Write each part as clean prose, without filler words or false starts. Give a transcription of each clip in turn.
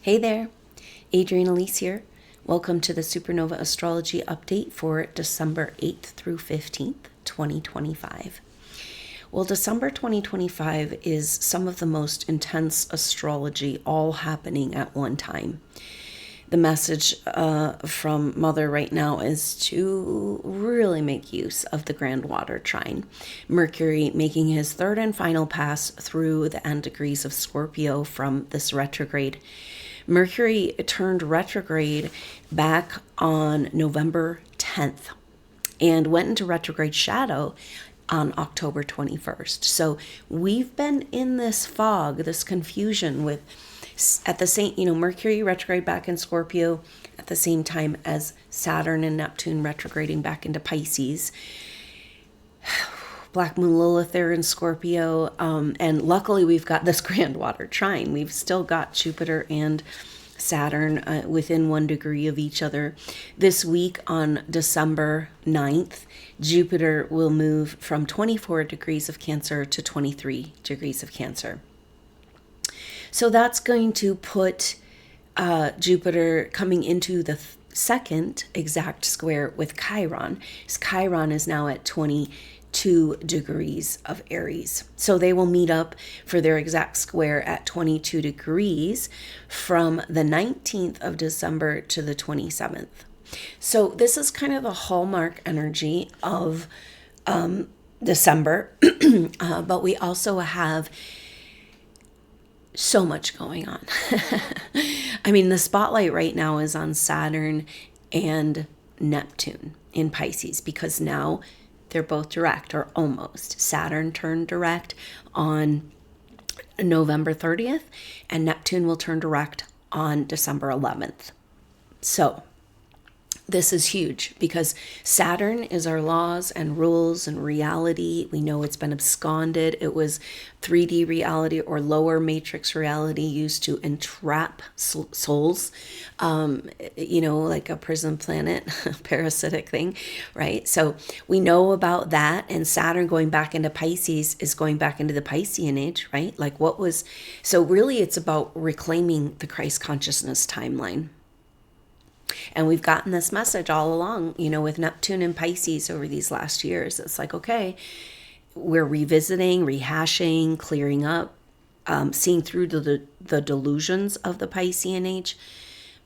Hey there, Adrienne Elise here. Welcome to the SuperNova Astrology update for December 8th through 15th, 2025. Well, December 2025 is some of the most intense astrology all happening at one time. The message from Mother right now is to really make use of the Grand Water Trine. Mercury making his third and final pass through the end degrees of Scorpio from this retrograde. Mercury turned retrograde back on November 10th and went into retrograde shadow on October 21st. So we've been in this fog, this confusion with at the same, Mercury retrograde back in Scorpio at the same time as Saturn and Neptune retrograding back into Pisces. Black Moon Lilith there in Scorpio. And luckily we've got this Grand Water Trine. We've still got Jupiter and Saturn within 1 degree of each other. This week on December 9th, Jupiter will move from 24 degrees of Cancer to 23 degrees of Cancer. So that's going to put Jupiter coming into the second exact square with Chiron. Chiron is now at 22 degrees of Aries. So they will meet up for their exact square at 22 degrees from the 19th of December to the 27th. So this is kind of the hallmark energy of December, but we also have so much going on. I mean, the spotlight right now is on Saturn and Neptune in Pisces because now they're both direct, or almost. Saturn turned direct on November 30th, and Neptune will turn direct on December 11th. So this is huge because Saturn is our laws and rules and reality. We know it's been absconded. It was 3D reality or lower matrix reality used to entrap souls, like a prison planet, parasitic thing, right? So we know about that. And Saturn going back into Pisces is going back into the Piscean age, right? So really it's about reclaiming the Christ consciousness timeline. And we've gotten this message all along, with Neptune and Pisces over these last years. It's like, okay, we're revisiting, rehashing, clearing up, seeing through the delusions of the Piscean age.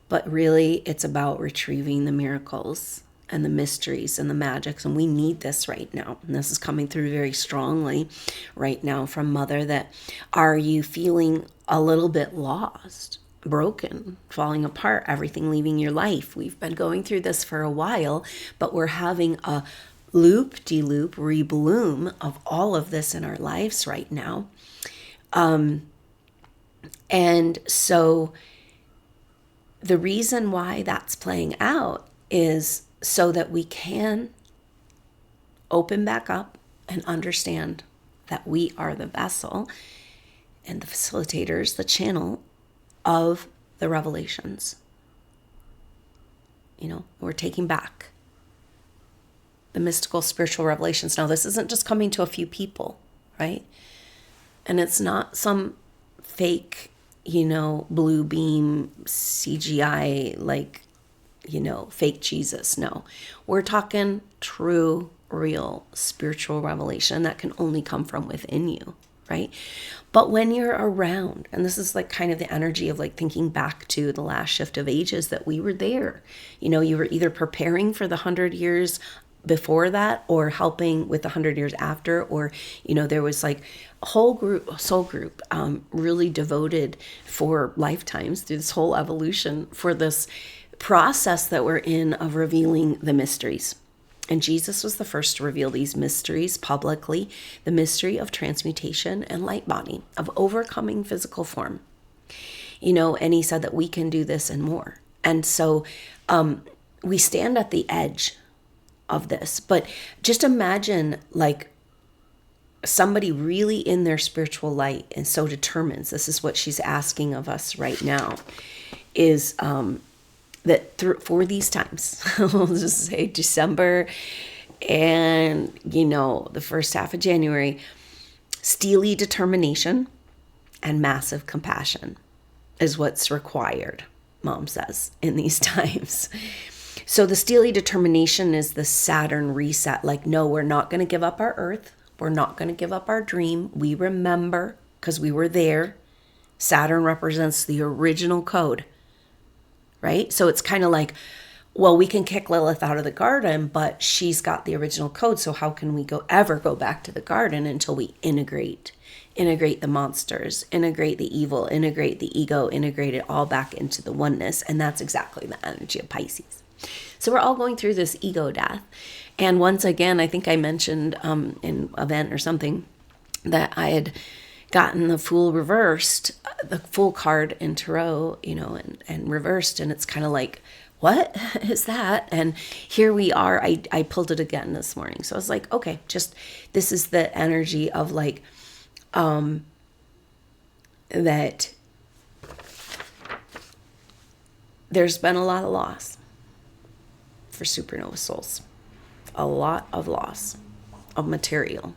But really, it's about retrieving the miracles and the mysteries and the magics. And we need this right now. And this is coming through very strongly right now from Mother, that are you feeling a little bit lost? Broken, falling apart, everything leaving your life. We've been going through this for a while, but we're having a loop-de-loop rebloom of all of this in our lives right now. And so the reason why that's playing out is so that we can open back up and understand that we are the vessel and the facilitators, the channel of the revelations. We're taking back the mystical spiritual revelations. Now, this isn't just coming to a few people, right? And it's not some fake, blue beam CGI, fake Jesus. No, we're talking true, real spiritual revelation that can only come from within you, right? But when you're around, and this is kind of the energy of thinking back to the last shift of ages, that we were there. You were either preparing for the 100 years before that or helping with the 100 years after, or, there was a whole group, soul group, really devoted for lifetimes through this whole evolution for this process that we're in of revealing the mysteries. And Jesus was the first to reveal these mysteries publicly, the mystery of transmutation and light body, of overcoming physical form. And he said that we can do this and more. And so we stand at the edge of this. But just imagine somebody really in their spiritual light and so determines, this is what she's asking of us right now, is that for these times, we'll just say December and, the first half of January, steely determination and massive compassion. is what's required, Mom says, in these times. So the steely determination is the Saturn reset. Like, no, we're not going to give up our Earth. We're not going to give up our dream. We remember because we were there. Saturn represents the original code, right? So it's kind of like, well, we can kick Lilith out of the garden, but she's got the original code. So how can we ever go back to the garden until we integrate the monsters, integrate the evil, integrate the ego, integrate it all back into the oneness? And that's exactly the energy of Pisces. So we're all going through this ego death. And once again, I think I mentioned in an event or something that I had gotten the Fool reversed, the Fool card in Tarot, and reversed. And it's kind of like, what is that? And here we are. I pulled it again this morning. So I was like, okay, this is the energy of like, that there's been a lot of loss for supernova souls. A lot of loss of material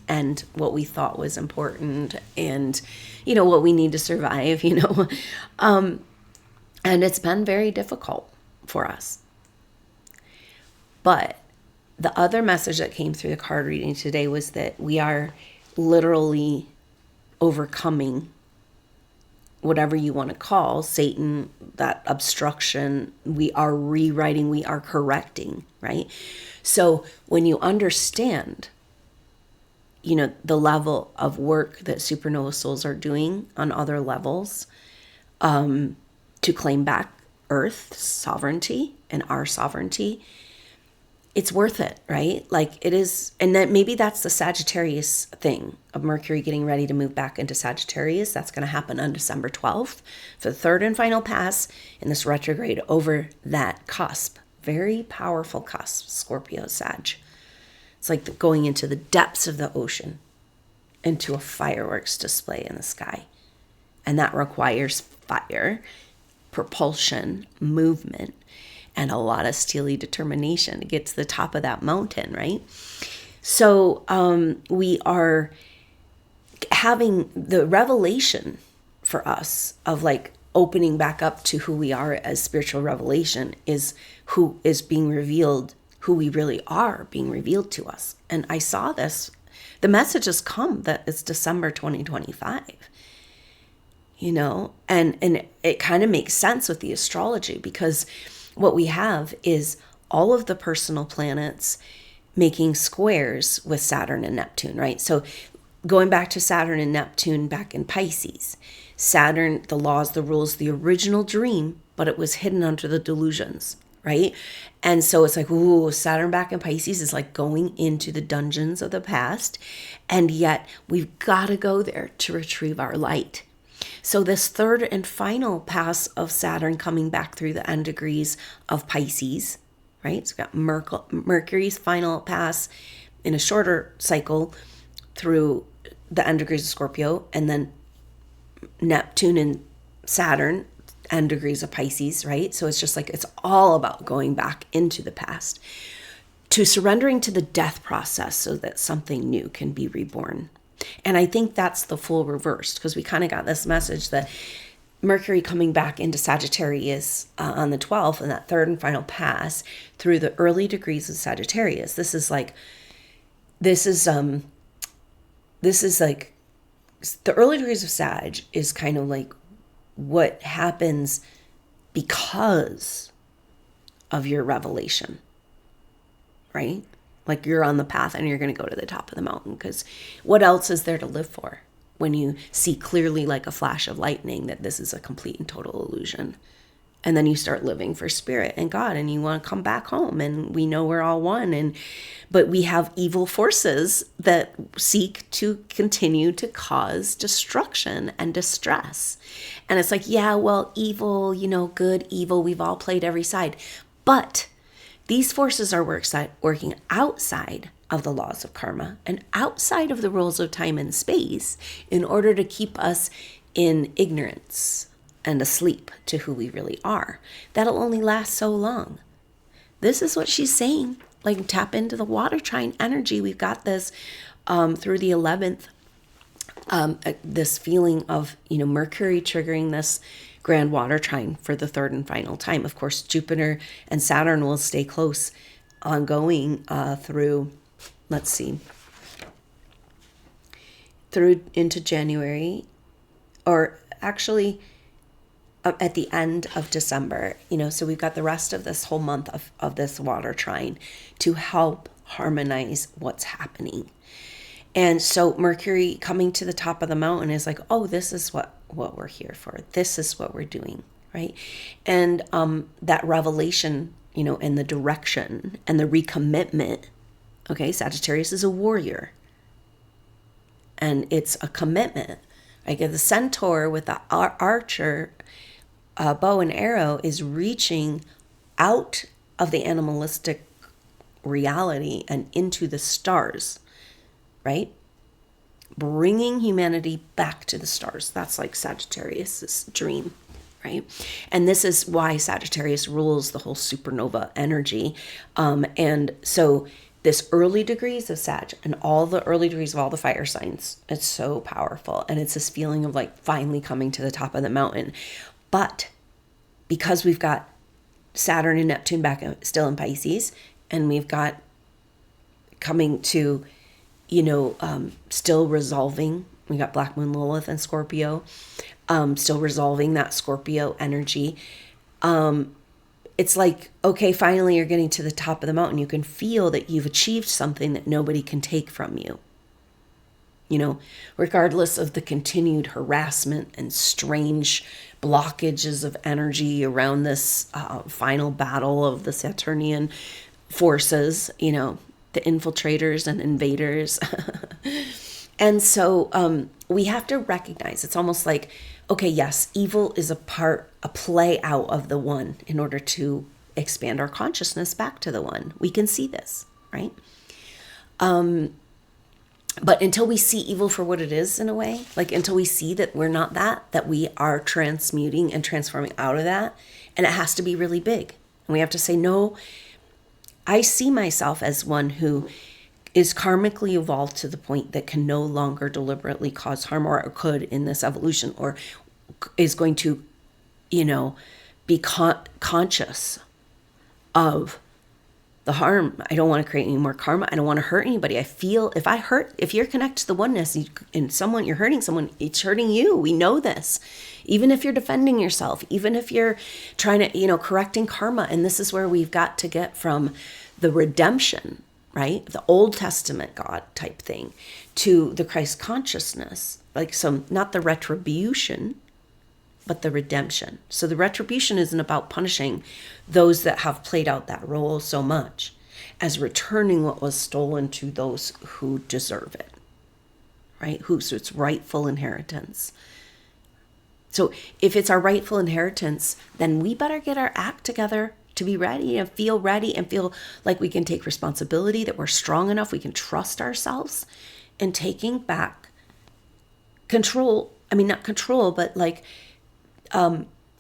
and what we thought was important and, what we need to survive, and it's been very difficult for us. But the other message that came through the card reading today was that we are literally overcoming whatever you want to call Satan, that obstruction. We are rewriting, we are correcting, right? So when you understand, the level of work that supernova souls are doing on other levels, to claim back Earth's sovereignty and our sovereignty, it's worth it, right? Like it is. And that maybe that's the Sagittarius thing of Mercury getting ready to move back into Sagittarius. That's going to happen on December 12th for the third and final pass in this retrograde over that cusp. Very powerful cusp, Scorpio, Sag. It's like going into the depths of the ocean, into a fireworks display in the sky. And that requires fire, propulsion, movement, and a lot of steely determination to get to the top of that mountain, right? So we are having the revelation for us of like opening back up to who we are as spiritual revelation is who is being revealed, who we really are being revealed to us. And I saw this, the message has come that it's December 2025, and it kind of makes sense with the astrology because what we have is all of the personal planets making squares with Saturn and Neptune, right? So going back to Saturn and Neptune back in Pisces, Saturn, the laws, the rules, the original dream, but it was hidden under the delusions, right? And so it's like, ooh, Saturn back in Pisces is like going into the dungeons of the past. And yet we've got to go there to retrieve our light. So this third and final pass of Saturn coming back through the end degrees of Pisces, right? So we've got Mercury's final pass in a shorter cycle through the end degrees of Scorpio, and then Neptune and Saturn, end degrees of Pisces, right? So it's just like, it's all about going back into the past to surrendering to the death process so that something new can be reborn. And I think that's the full reversed because we kind of got this message that Mercury coming back into Sagittarius on the 12th and that third and final pass through the early degrees of Sagittarius. This is like the early degrees of Sag is kind of like what happens because of your revelation, right? Like you're on the path and you're going to go to the top of the mountain because what else is there to live for when you see clearly like a flash of lightning that this is a complete and total illusion? And then you start living for spirit and God and you want to come back home and we know we're all one. But we have evil forces that seek to continue to cause destruction and distress. And it's like, yeah, well, evil, good, evil, we've all played every side. But these forces are working outside of the laws of karma and outside of the rules of time and space in order to keep us in ignorance and asleep to who we really are. That'll only last so long. This is what she's saying. Like tap into the water trine energy. We've got this through the 11th, this feeling of, Mercury triggering this Grand Water Trine for the third and final time. Of course, Jupiter and Saturn will stay close ongoing through, let's see, through into January, or actually at the end of December, so we've got the rest of this whole month of this water trine to help harmonize what's happening. And so Mercury coming to the top of the mountain is like, oh, this is what we're here for. This is what we're doing, right? And that revelation, and the direction and the recommitment. Okay, Sagittarius is a warrior. And it's a commitment. Like the centaur with the archer, bow and arrow is reaching out of the animalistic reality and into the stars, right? Bringing humanity back to the stars. That's like Sagittarius's dream, right? And this is why Sagittarius rules the whole supernova energy. And so this early degrees of Sag and all the early degrees of all the fire signs, it's so powerful. And it's this feeling of like finally coming to the top of the mountain. But because we've got Saturn and Neptune back still in Pisces, and we've got coming to, still resolving, we got Black Moon Lilith and Scorpio, still resolving that Scorpio energy. It's like, okay, finally you're getting to the top of the mountain. You can feel that you've achieved something that nobody can take from you. Regardless of the continued harassment and strange blockages of energy around this final battle of the Saturnian forces, the infiltrators and invaders. And so we have to recognize, it's almost like, okay, yes, evil is a play out of the one in order to expand our consciousness back to the one. We can see this, right? But until we see evil for what it is, in a way, like until we see that we're not that we are transmuting and transforming out of that, and it has to be really big. And we have to say, no, I see myself as one who is karmically evolved to the point that can no longer deliberately cause harm, or could in this evolution, or is going to, be conscious of the harm. I don't want to create any more karma. I don't want to hurt anybody. I feel if you're connected to the oneness and you're hurting someone, it's hurting you. We know this. Even if you're defending yourself, even if you're trying to, correcting karma. And this is where we've got to get from the redemption, right? The Old Testament God type thing to the Christ consciousness. Like, so not the retribution, but the redemption. So the retribution isn't about punishing those that have played out that role so much as returning what was stolen to those who deserve it, right? Who's its rightful inheritance. So if it's our rightful inheritance, then we better get our act together to be ready and feel like we can take responsibility, that we're strong enough, we can trust ourselves in taking back control. I mean, not control, but like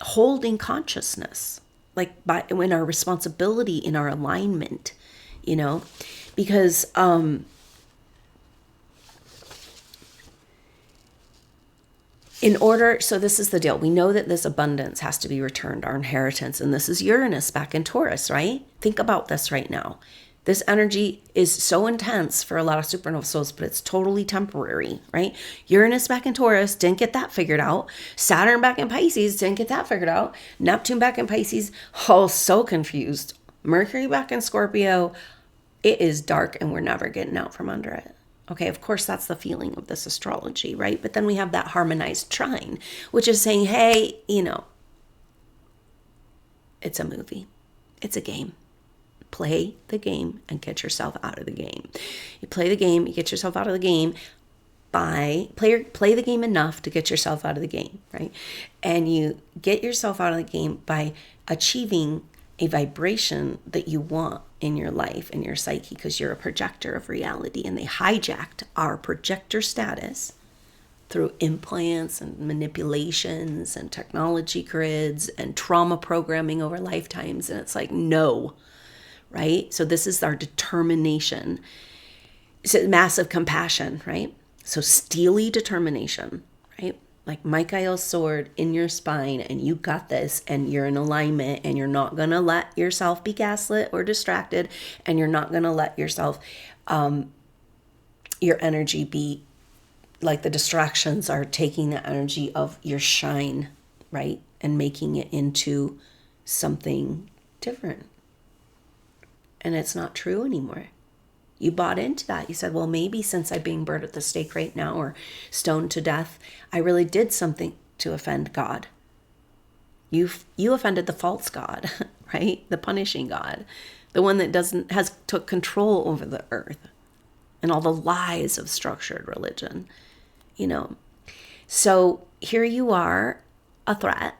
holding consciousness, like in our responsibility, in our alignment, because so this is the deal. We know that this abundance has to be returned, our inheritance, and this is Uranus back in Taurus, right? Think about this right now. This energy is so intense for a lot of supernova souls, but it's totally temporary, right? Uranus back in Taurus, didn't get that figured out. Saturn back in Pisces, didn't get that figured out. Neptune back in Pisces, so confused. Mercury back in Scorpio, it is dark and we're never getting out from under it. Okay, of course, that's the feeling of this astrology, right? But then we have that harmonized trine, which is saying, hey, it's a movie. It's a game. Play the game and get yourself out of the game. You play the game, you get yourself out of the game by play the game enough to get yourself out of the game, right? And you get yourself out of the game by achieving a vibration that you want in your life, in your psyche, because you're a projector of reality, and they hijacked our projector status through implants and manipulations and technology grids and trauma programming over lifetimes. And it's like, no. Right? So this is our determination. It's a massive compassion, right? So steely determination, right? like Michael's sword in your spine, and you got this, and you're in alignment, and you're not going to let yourself be gaslit or distracted, and you're not going to let yourself, your energy be like the distractions are taking the energy of your shine, right? And making it into something different. And it's not true anymore. You bought into that. You said, well, maybe since I'm being burned at the stake right now or stoned to death, I really did something to offend God. You offended the false God, right? The punishing God, the one that has took control over the earth and all the lies of structured religion, So here you are, a threat.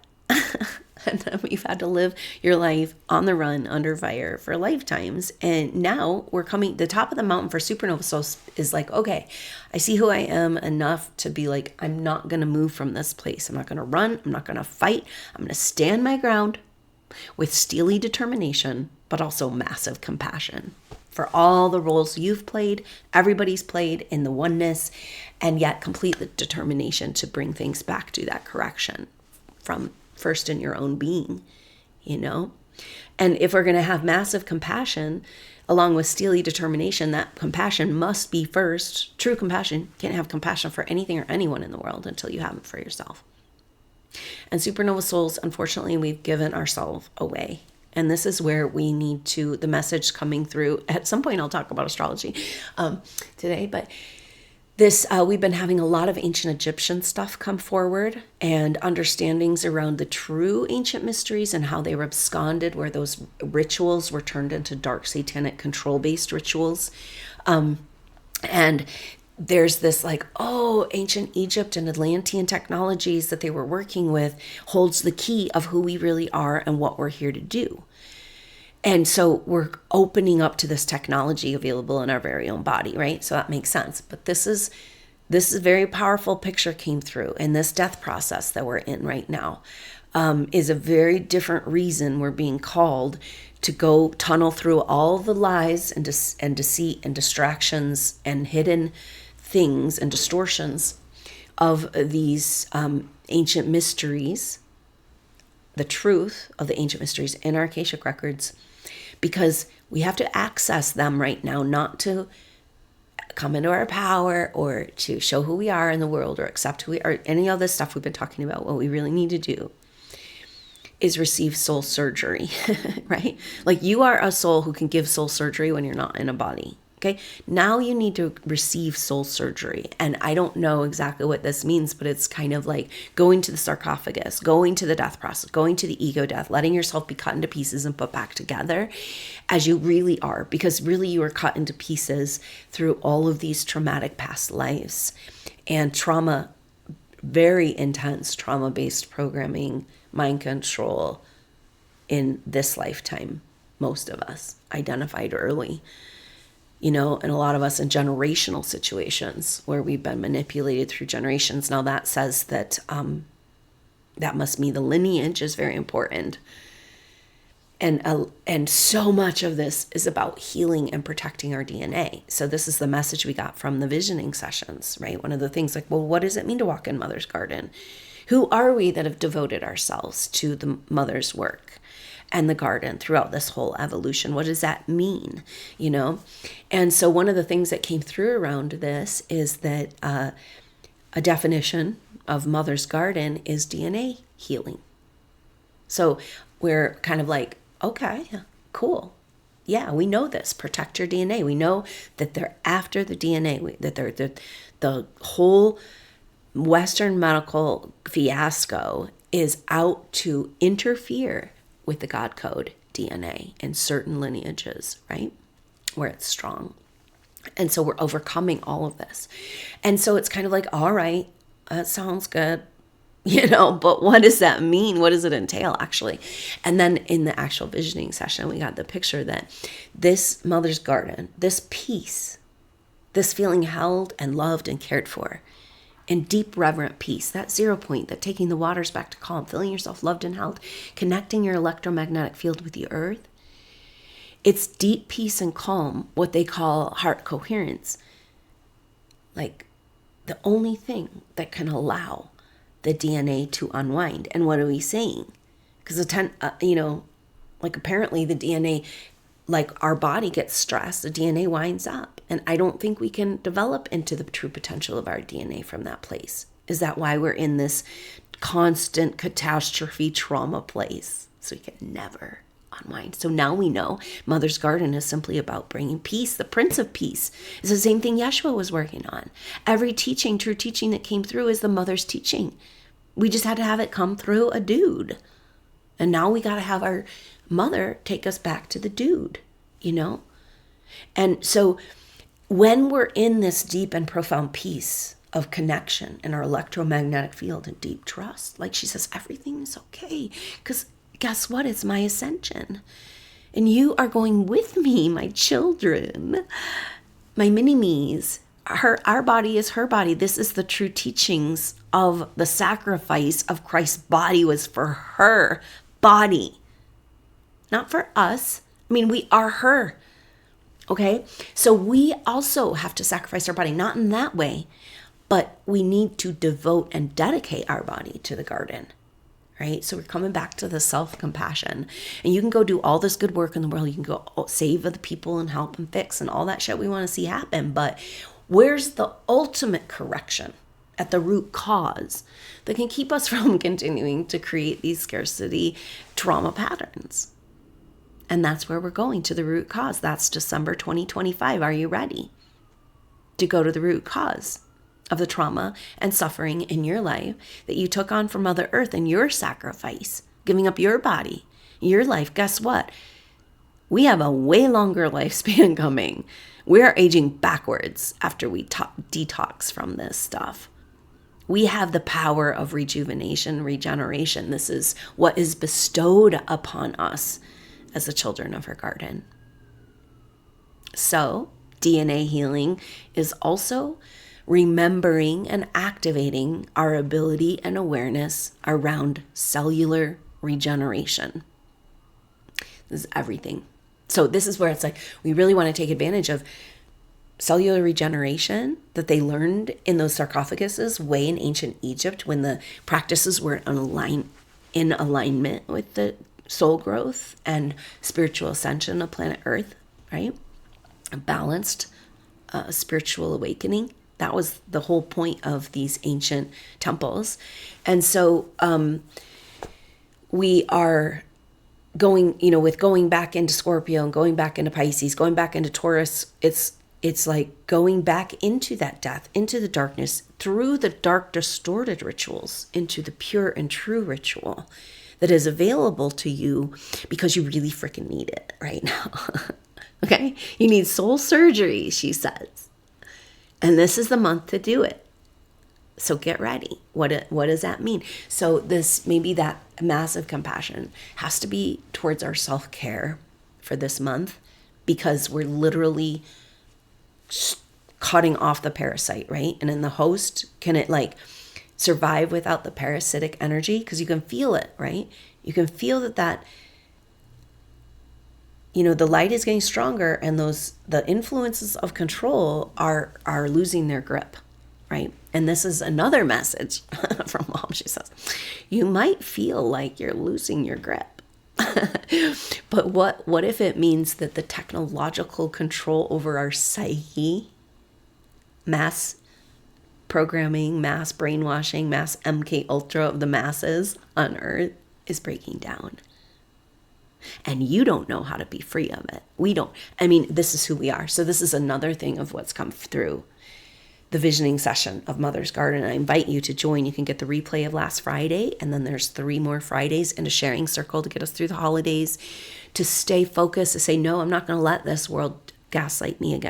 And then you've had to live your life on the run under fire for lifetimes. And now we're coming, the top of the mountain for supernova souls is like, okay, I see who I am enough to be like, I'm not going to move from this place. I'm not going to run. I'm not going to fight. I'm going to stand my ground with steely determination, but also massive compassion for all the roles you've played, everybody's played in the oneness, and yet complete the determination to bring things back to that correction from first in your own being, And if we're going to have massive compassion along with steely determination, that compassion must be first. True compassion. You can't have compassion for anything or anyone in the world until you have it for yourself. And supernova souls, unfortunately, we've given ourselves away. And this is where we need to, the message coming through, at some point I'll talk about astrology today, but we've been having a lot of ancient Egyptian stuff come forward and understandings around the true ancient mysteries and how they were absconded, where those rituals were turned into dark satanic control-based rituals. And there's this ancient Egypt and Atlantean technologies that they were working with holds the key of who we really are and what we're here to do. And so we're opening up to this technology available in our very own body, right? So that makes sense. But this is a very powerful picture came through. And this death process that we're in right now is a very different reason we're being called to go tunnel through all the lies and deceit and distractions and hidden things and distortions of these ancient mysteries, the truth of the ancient mysteries in our Akashic records, because we have to access them right now, not to come into our power or to show who we are in the world or accept who we are. Any of this stuff we've been talking about, what we really need to do is receive soul surgery, right? Like you are a soul who can give soul surgery when you're not in a body. Okay, now you need to receive soul surgery. And I don't know exactly what this means, but it's kind of like going to the sarcophagus, going to the death process, going to the ego death, letting yourself be cut into pieces and put back together as you really are, because really you were cut into pieces through all of these traumatic past lives and trauma, very intense trauma-based programming, mind control in this lifetime. Most of us identified early. And a lot of us in generational situations where we've been manipulated through generations. Now that says that that must mean the lineage is very important. And so much of this is about healing and protecting our DNA. So this is the message we got from the visioning sessions, right? One of the things well, what does it mean to walk in Mother's garden? Who are we that have devoted ourselves to the Mother's work and the garden throughout this whole evolution? What does that mean? And so one of the things that came through around this is that a definition of Mother's garden is DNA healing. So we're kind of like, okay, cool. Yeah, we know this. Protect your DNA. We know that they're after the DNA, that they're the whole Western medical fiasco is out to interfere with the God code DNA in certain lineages, right? Where it's strong. And so we're overcoming all of this. And so it's kind of like, all right, that sounds good, but what does that mean? What does it entail actually? And then in the actual visioning session, we got the picture that this Mother's garden, this peace, this feeling held and loved and cared for, and deep reverent peace, that 0 point, that taking the waters back to calm, feeling yourself loved and held, connecting your electromagnetic field with the earth. It's deep peace and calm, what they call heart coherence. Like the only thing that can allow the DNA to unwind. And what are we saying? Because like apparently the DNA, like our body gets stressed, the DNA winds up. And I don't think we can develop into the true potential of our DNA from that place. Is that why we're in this constant catastrophe trauma place? So we can never unwind. So now we know Mother's Garden is simply about bringing peace. The Prince of Peace is the same thing Yeshua was working on. Every teaching, true teaching that came through is the mother's teaching. We just had to have it come through a dude. And now we got to have our mother take us back to the dude, And so when we're in this deep and profound peace of connection in our electromagnetic field and deep trust, like she says, everything is okay. Because guess what? It's my ascension. And you are going with me, my children, my mini-me's. Our body is her body. This is the true teachings of the sacrifice of Christ's body was for her body, not for us. I mean, we are her. Okay? So we also have to sacrifice our body, not in that way, but we need to devote and dedicate our body to the garden. Right? So we're coming back to the self-compassion. And you can go do all this good work in the world. You can go save other people and help and fix and all that shit we want to see happen. But where's the ultimate correction at the root cause that can keep us from continuing to create these scarcity trauma patterns? And that's where we're going, to the root cause. That's December 2025. Are you ready to go to the root cause of the trauma and suffering in your life that you took on from Mother Earth and your sacrifice, giving up your body, your life? Guess what? We have a way longer lifespan coming. We are aging backwards after we detox from this stuff. We have the power of rejuvenation, regeneration. This is what is bestowed upon us as the children of her garden. So, DNA healing is also remembering and activating our ability and awareness around cellular regeneration. This is everything. So this is where it's like, we really want to take advantage of cellular regeneration that they learned in those sarcophaguses way in ancient Egypt when the practices were in alignment with the soul growth and spiritual ascension of planet Earth, right? A balanced spiritual awakening. That was the whole point of these ancient temples. And so we are going, with going back into Scorpio and going back into Pisces, going back into Taurus, it's like going back into that death, into the darkness, through the dark, distorted rituals, into the pure and true ritual that is available to you because you really freaking need it right now. Okay? You need soul surgery, she says. And this is the month to do it. So get ready. What does that mean? So maybe that massive compassion has to be towards our self-care for this month, because we're literally cutting off the parasite, right? And in the host, can it survive without the parasitic energy? Because you can feel it, right? You can feel that the light is getting stronger, and the influences of control are losing their grip, right? And this is another message from Mom. She says, you might feel like you're losing your grip. But what if it means that the technological control over our psyche, mass programming, mass brainwashing, mass MK Ultra of the masses on Earth is breaking down? And you don't know how to be free of it. We don't. This is who we are. So this is another thing of what's come through the visioning session of Mother's Garden. I invite you to join. You can get the replay of last Friday, and then there's 3 more Fridays in a sharing circle to get us through the holidays, to stay focused, to say, no, I'm not going to let this world gaslight me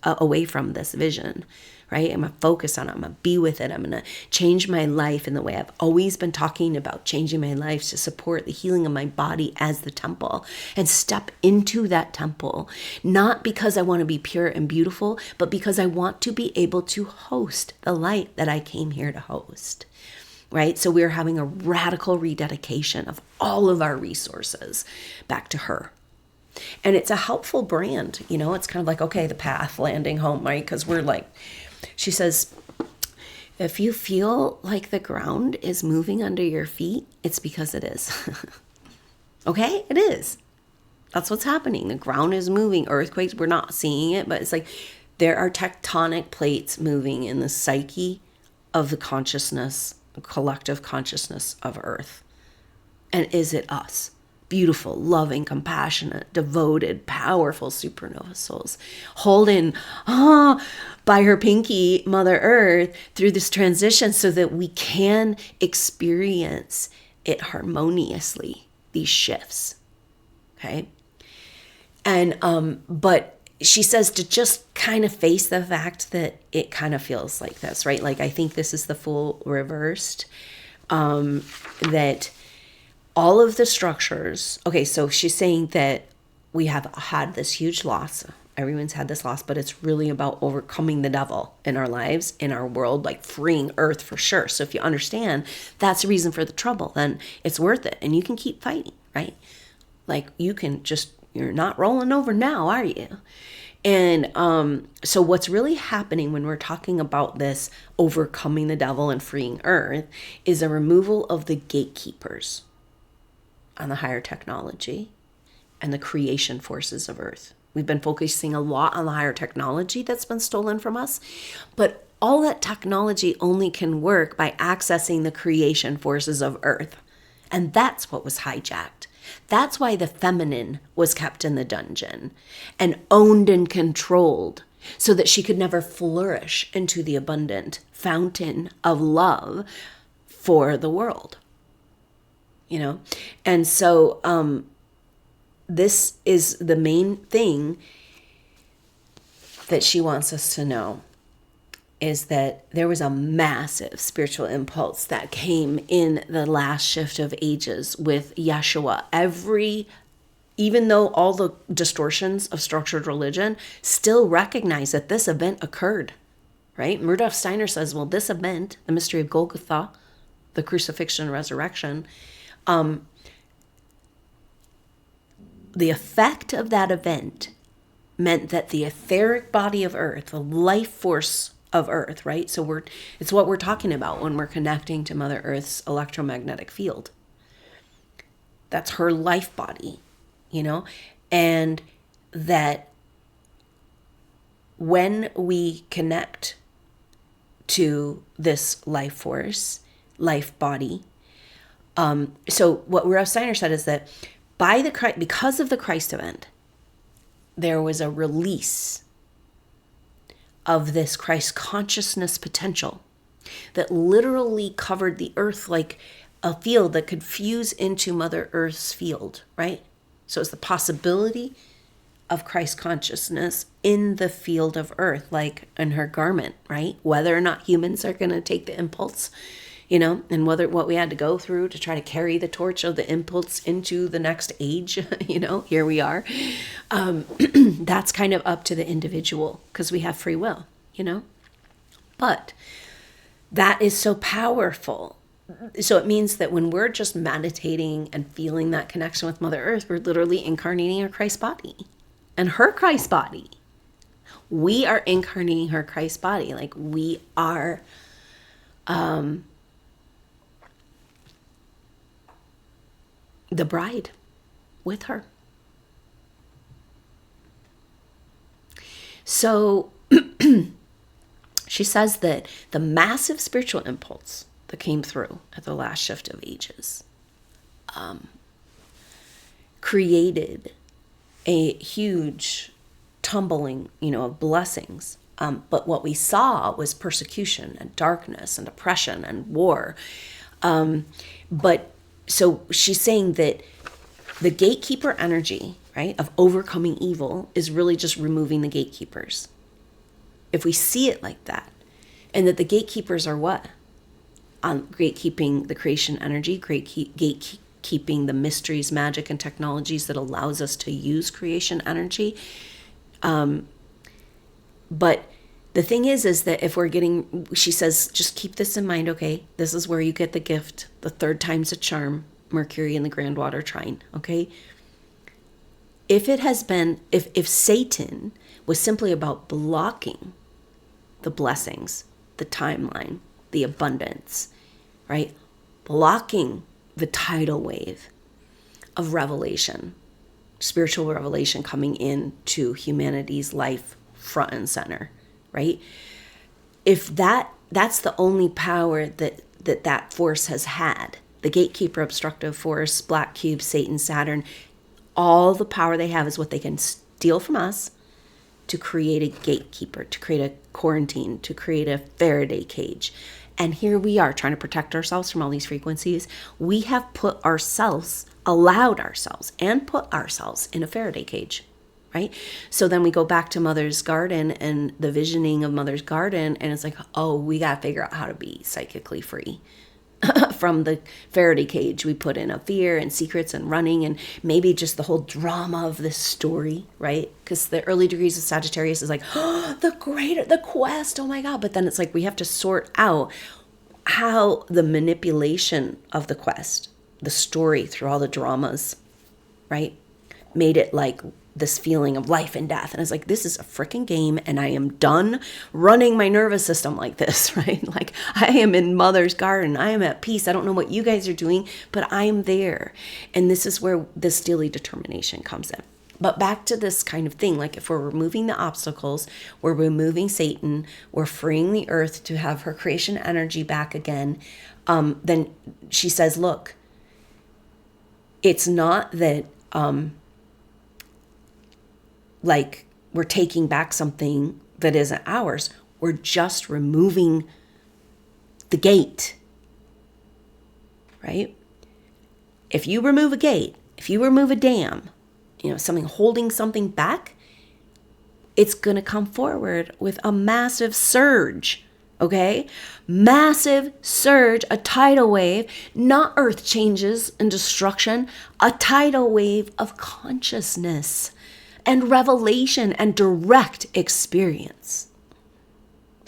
away from this vision, right? I'm going to focus on it. I'm going to be with it. I'm going to change my life in the way I've always been talking about changing my life, to support the healing of my body as the temple, and step into that temple, not because I want to be pure and beautiful, but because I want to be able to host the light that I came here to host, right? So we're having a radical rededication of all of our resources back to her. And it's a helpful brand, it's kind of like, okay, the path landing home, right? Because we're she says, If you feel like the ground is moving under your feet, it's because it is. Okay? It is. That's what's happening. The ground is moving. Earthquakes, we're not seeing it, but it's like there are tectonic plates moving in the psyche of the consciousness, collective consciousness of Earth. And is it us? Beautiful, loving, compassionate, devoted, powerful supernova souls holding by her pinky Mother Earth through this transition so that we can experience it harmoniously, these shifts. Okay? And but she says to just kind of face the fact that it kind of feels like this, right? Like, I think this is the full reversed, that all of the structures, okay, so she's saying that we have had this huge loss. Everyone's had this loss, but it's really about overcoming the devil in our lives, in our world, like freeing Earth for sure. So if you understand that's the reason for the trouble, then it's worth it. And you can keep fighting, right? Like, you can just, you're not rolling over now, are you? And so what's really happening when we're talking about this overcoming the devil and freeing Earth is a removal of the gatekeepers on the higher technology and the creation forces of Earth. We've been focusing a lot on the higher technology that's been stolen from us, but all that technology only can work by accessing the creation forces of Earth. And that's what was hijacked. That's why the feminine was kept in the dungeon and owned and controlled so that she could never flourish into the abundant fountain of love for the world. You know? And so this is the main thing that she wants us to know, is that there was a massive spiritual impulse that came in the last shift of ages with Yeshua. Even though all the distortions of structured religion still recognize that this event occurred, right? Rudolf Steiner says, well, this event, the mystery of Golgotha, the crucifixion and resurrection, the effect of that event meant that the etheric body of Earth, the life force of Earth, right? So it's what we're talking about when we're connecting to Mother Earth's electromagnetic field. That's her life body, you know? And that when we connect to this life force, life body, so what Rudolf Steiner said is that because of the Christ event, there was a release of this Christ consciousness potential that literally covered the Earth like a field that could fuse into Mother Earth's field, right? So it's the possibility of Christ consciousness in the field of Earth, like in her garment, right? Whether or not humans are going to take the impulse, you know, and what we had to go through to try to carry the torch of the impulse into the next age, you know, here we are. That's kind of up to the individual because we have free will, you know. But that is so powerful. So it means that when we're just meditating and feeling that connection with Mother Earth, we're literally incarnating her Christ body and her Christ body. We are incarnating her Christ body. Like we are, the bride with her. So she says that the massive spiritual impulse that came through at the last shift of ages created a huge tumbling, you know, of blessings. But what we saw was persecution and darkness and oppression and war. But so she's saying that the gatekeeper energy, right, of overcoming evil is really just removing the gatekeepers. If we see it like that, and that the gatekeepers are what? Gatekeeping the creation energy, gatekeeping the mysteries, magic, and technologies that allows us to use creation energy. But the thing is that if we're getting, she says, just keep this in mind, okay? This is where you get the gift, the third time's a charm, Mercury in the Grand Water Trine, okay? If Satan was simply about blocking the blessings, the timeline, the abundance, right? Blocking the tidal wave of revelation, spiritual revelation coming into humanity's life front and center, right? If that's the only power that force has had, the gatekeeper, obstructive force, black cube, Satan, Saturn, all the power they have is what they can steal from us to create a gatekeeper, to create a quarantine, to create a Faraday cage. And here we are trying to protect ourselves from all these frequencies. We have put ourselves, allowed ourselves, and put ourselves in a Faraday cage, right? So then we go back to Mother's Garden and the visioning of Mother's Garden, and it's like, oh, we got to figure out how to be psychically free. From the Faraday cage, we put in a fear and secrets and running and maybe just the whole drama of this story, right? Because the early degrees of Sagittarius is like, oh, the quest, oh my God. But then it's like we have to sort out how the manipulation of the quest, the story through all the dramas, right, made it like this feeling of life and death. And it's like, this is a freaking game and I am done running my nervous system like this, right? Like I am in Mother's Garden. I am at peace. I don't know what you guys are doing, but I am there. And this is where this daily determination comes in. But back to this kind of thing, like if we're removing the obstacles, we're removing Satan, we're freeing the earth to have her creation energy back again, then she says, look, it's not that, like we're taking back something that isn't ours. We're just removing the gate, right? If you remove a gate, if you remove a dam, something holding something back, it's going to come forward with a massive surge, okay? Massive surge, a tidal wave, not earth changes and destruction, a tidal wave of consciousness and revelation and direct experience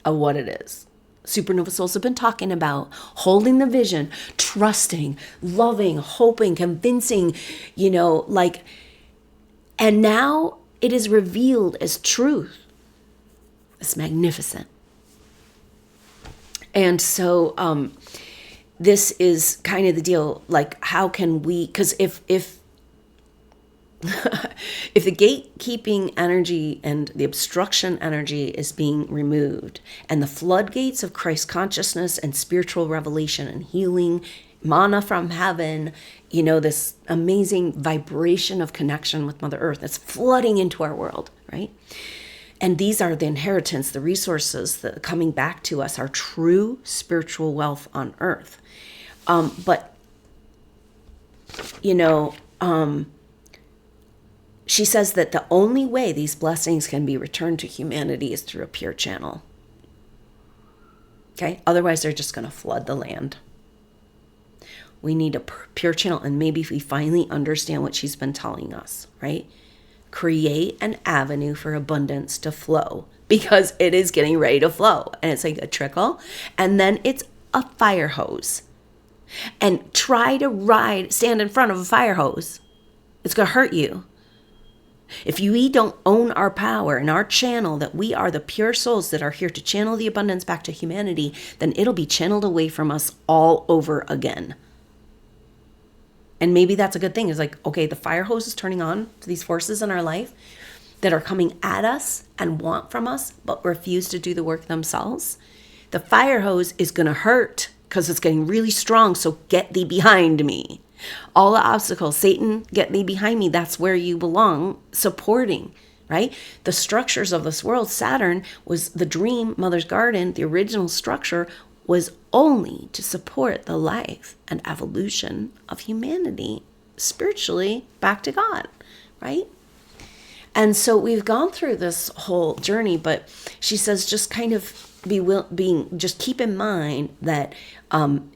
of what it is. Supernova souls have been talking about holding the vision, trusting, loving, hoping, convincing, and now it is revealed as truth. It's magnificent. And so this is kind of the deal, like how can we, because if if the gatekeeping energy and the obstruction energy is being removed and the floodgates of Christ consciousness and spiritual revelation and healing, manna from heaven, this amazing vibration of connection with Mother Earth that's flooding into our world, right? And these are the inheritance, the resources that coming back to us, our true spiritual wealth on earth. She says that the only way these blessings can be returned to humanity is through a pure channel. Okay? Otherwise, they're just going to flood the land. We need a pure channel. And maybe if we finally understand what she's been telling us, right? Create an avenue for abundance to flow because it is getting ready to flow. And it's like a trickle. And then it's a fire hose. And try to stand in front of a fire hose. It's going to hurt you. If we don't own our power and our channel, that we are the pure souls that are here to channel the abundance back to humanity, then it'll be channeled away from us all over again. And maybe that's a good thing. It's like, okay, the fire hose is turning on to these forces in our life that are coming at us and want from us, but refuse to do the work themselves. The fire hose is going to hurt because it's getting really strong. So get thee behind me. All the obstacles, Satan, get thee behind me. That's where you belong, supporting, right? The structures of this world, Saturn was the dream, Mother's Garden, the original structure was only to support the life and evolution of humanity spiritually back to God, right? And so we've gone through this whole journey, but she says just kind of just keep in mind that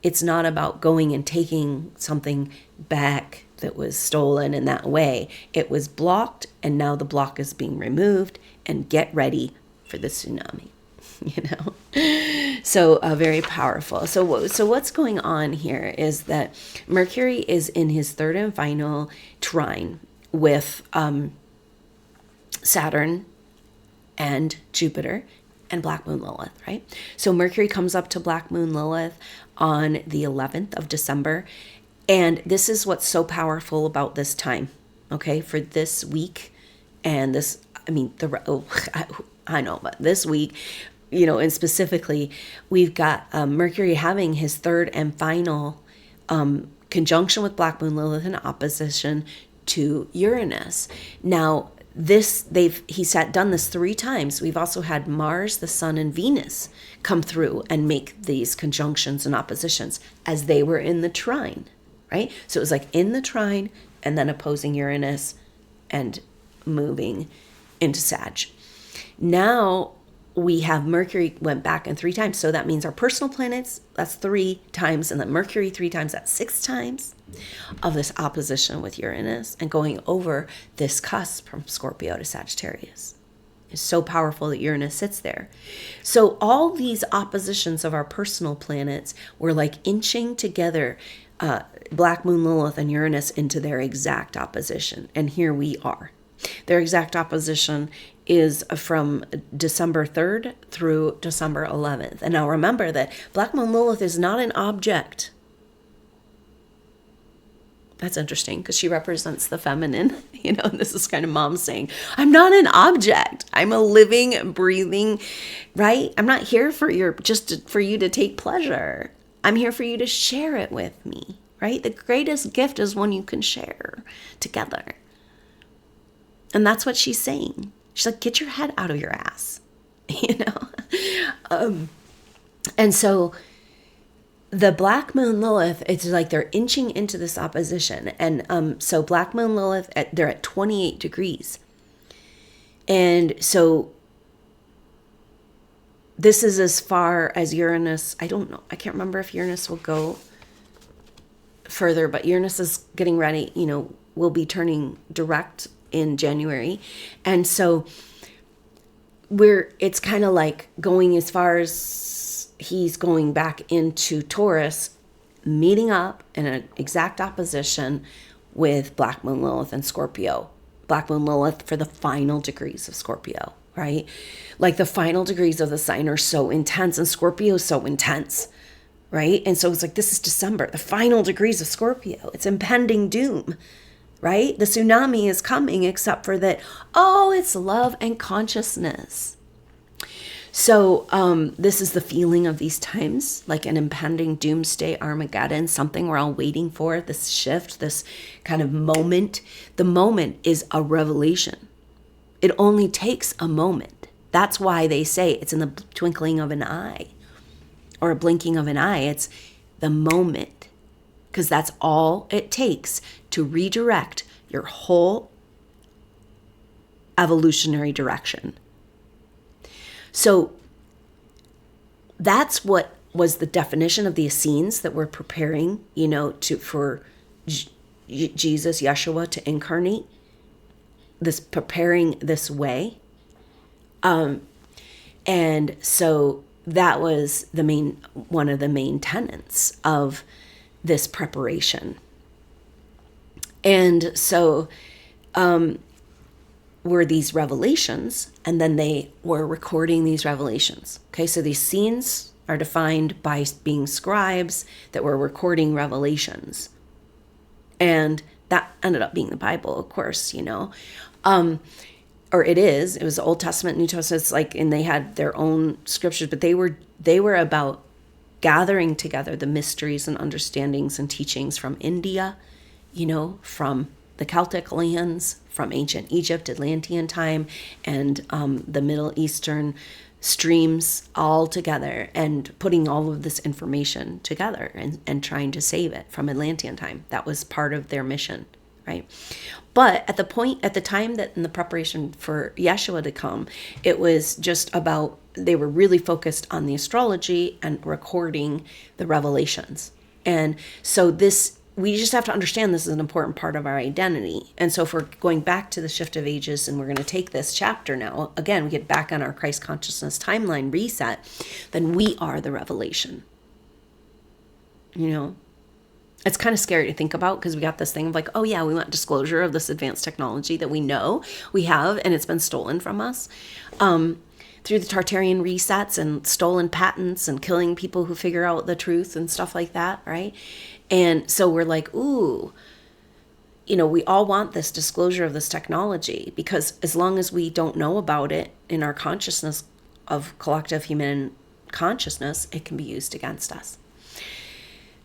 it's not about going and taking something back that was stolen in that way. It was blocked, and now the block is being removed, and get ready for the tsunami. So very powerful. So what's going on here is that Mercury is in his third and final trine with Saturn and Jupiter and Black Moon Lilith, right? So Mercury comes up to Black Moon Lilith on the 11th of December. And this is what's so powerful about this time, okay? For this week and this, I know, but this week, and specifically, we've got Mercury having his third and final conjunction with Black Moon Lilith in opposition to Uranus. Now, he's done this 3 times. We've also had Mars, the Sun, and Venus come through and make these conjunctions and oppositions as they were in the trine, right? So it was like in the trine and then opposing Uranus and moving into Sag. Now we have Mercury went back in 3 times. So that means our personal planets, that's 3 times, and then Mercury 3 times, that's 6 times of this opposition with Uranus and going over this cusp from Scorpio to Sagittarius. It's so powerful that Uranus sits there. So all these oppositions of our personal planets were like inching together, Black Moon Lilith and Uranus into their exact opposition. And here we are. Their exact opposition is from December 3rd through December 11th. And now remember that Black Moon Lilith is not an object. That's interesting because she represents the feminine, and this is kind of mom saying, I'm not an object. I'm a living, breathing, right? I'm not here for for you to take pleasure. I'm here for you to share it with me, right? The greatest gift is one you can share together. And that's what she's saying. She's like, get your head out of your ass, And so the Black Moon Lilith, it's like they're inching into this opposition. And so Black Moon Lilith, they're at 28 degrees. And so this is as far as Uranus. I don't know. I can't remember if Uranus will go further, but Uranus is getting ready, will be turning direct in January. And so it's kind of like going as far as he's going back into Taurus, meeting up in an exact opposition with Black Moon Lilith and Scorpio. Black Moon Lilith for the final degrees of Scorpio, right? Like the final degrees of the sign are so intense, and Scorpio is so intense, right? And so it's like, this is December, the final degrees of Scorpio. It's impending doom, right? The tsunami is coming, except for that, it's love and consciousness. So this is the feeling of these times, like an impending doomsday Armageddon, something we're all waiting for, this shift, this kind of moment. The moment is a revelation. It only takes a moment. That's why they say it's in the twinkling of an eye or a blinking of an eye. It's the moment, because that's all it takes to redirect your whole evolutionary direction. So that's what was the definition of the Essenes that we're preparing, for Jesus, Yeshua, to incarnate. This preparing this way. And so that was one of the main tenets of this preparation. And so were these revelations, and then they were recording these revelations. Okay, so these scenes are defined by being scribes that were recording revelations. And that ended up being the Bible, of course, or it was Old Testament, New Testament. It's like, and they had their own scriptures, but they were about gathering together the mysteries and understandings and teachings from India, from the Celtic lands, from ancient Egypt, Atlantean time, and the Middle Eastern streams all together, and putting all of this information together and trying to save it from Atlantean time. That was part of their mission, right? But at the time that in the preparation for Yeshua to come, it was just about, they were really focused on the astrology and recording the revelations. And so we just have to understand this is an important part of our identity. And so if we're going back to the shift of ages, and we're going to take this chapter now, again, we get back on our Christ consciousness timeline reset, then we are the revelation. It's kind of scary to think about, because we got this thing of like, we want disclosure of this advanced technology that we know we have, and it's been stolen from us. through the Tartarian resets and stolen patents and killing people who figure out the truth and stuff like that, right? And so we're like, ooh, we all want this disclosure of this technology, because as long as we don't know about it in our consciousness of collective human consciousness, it can be used against us.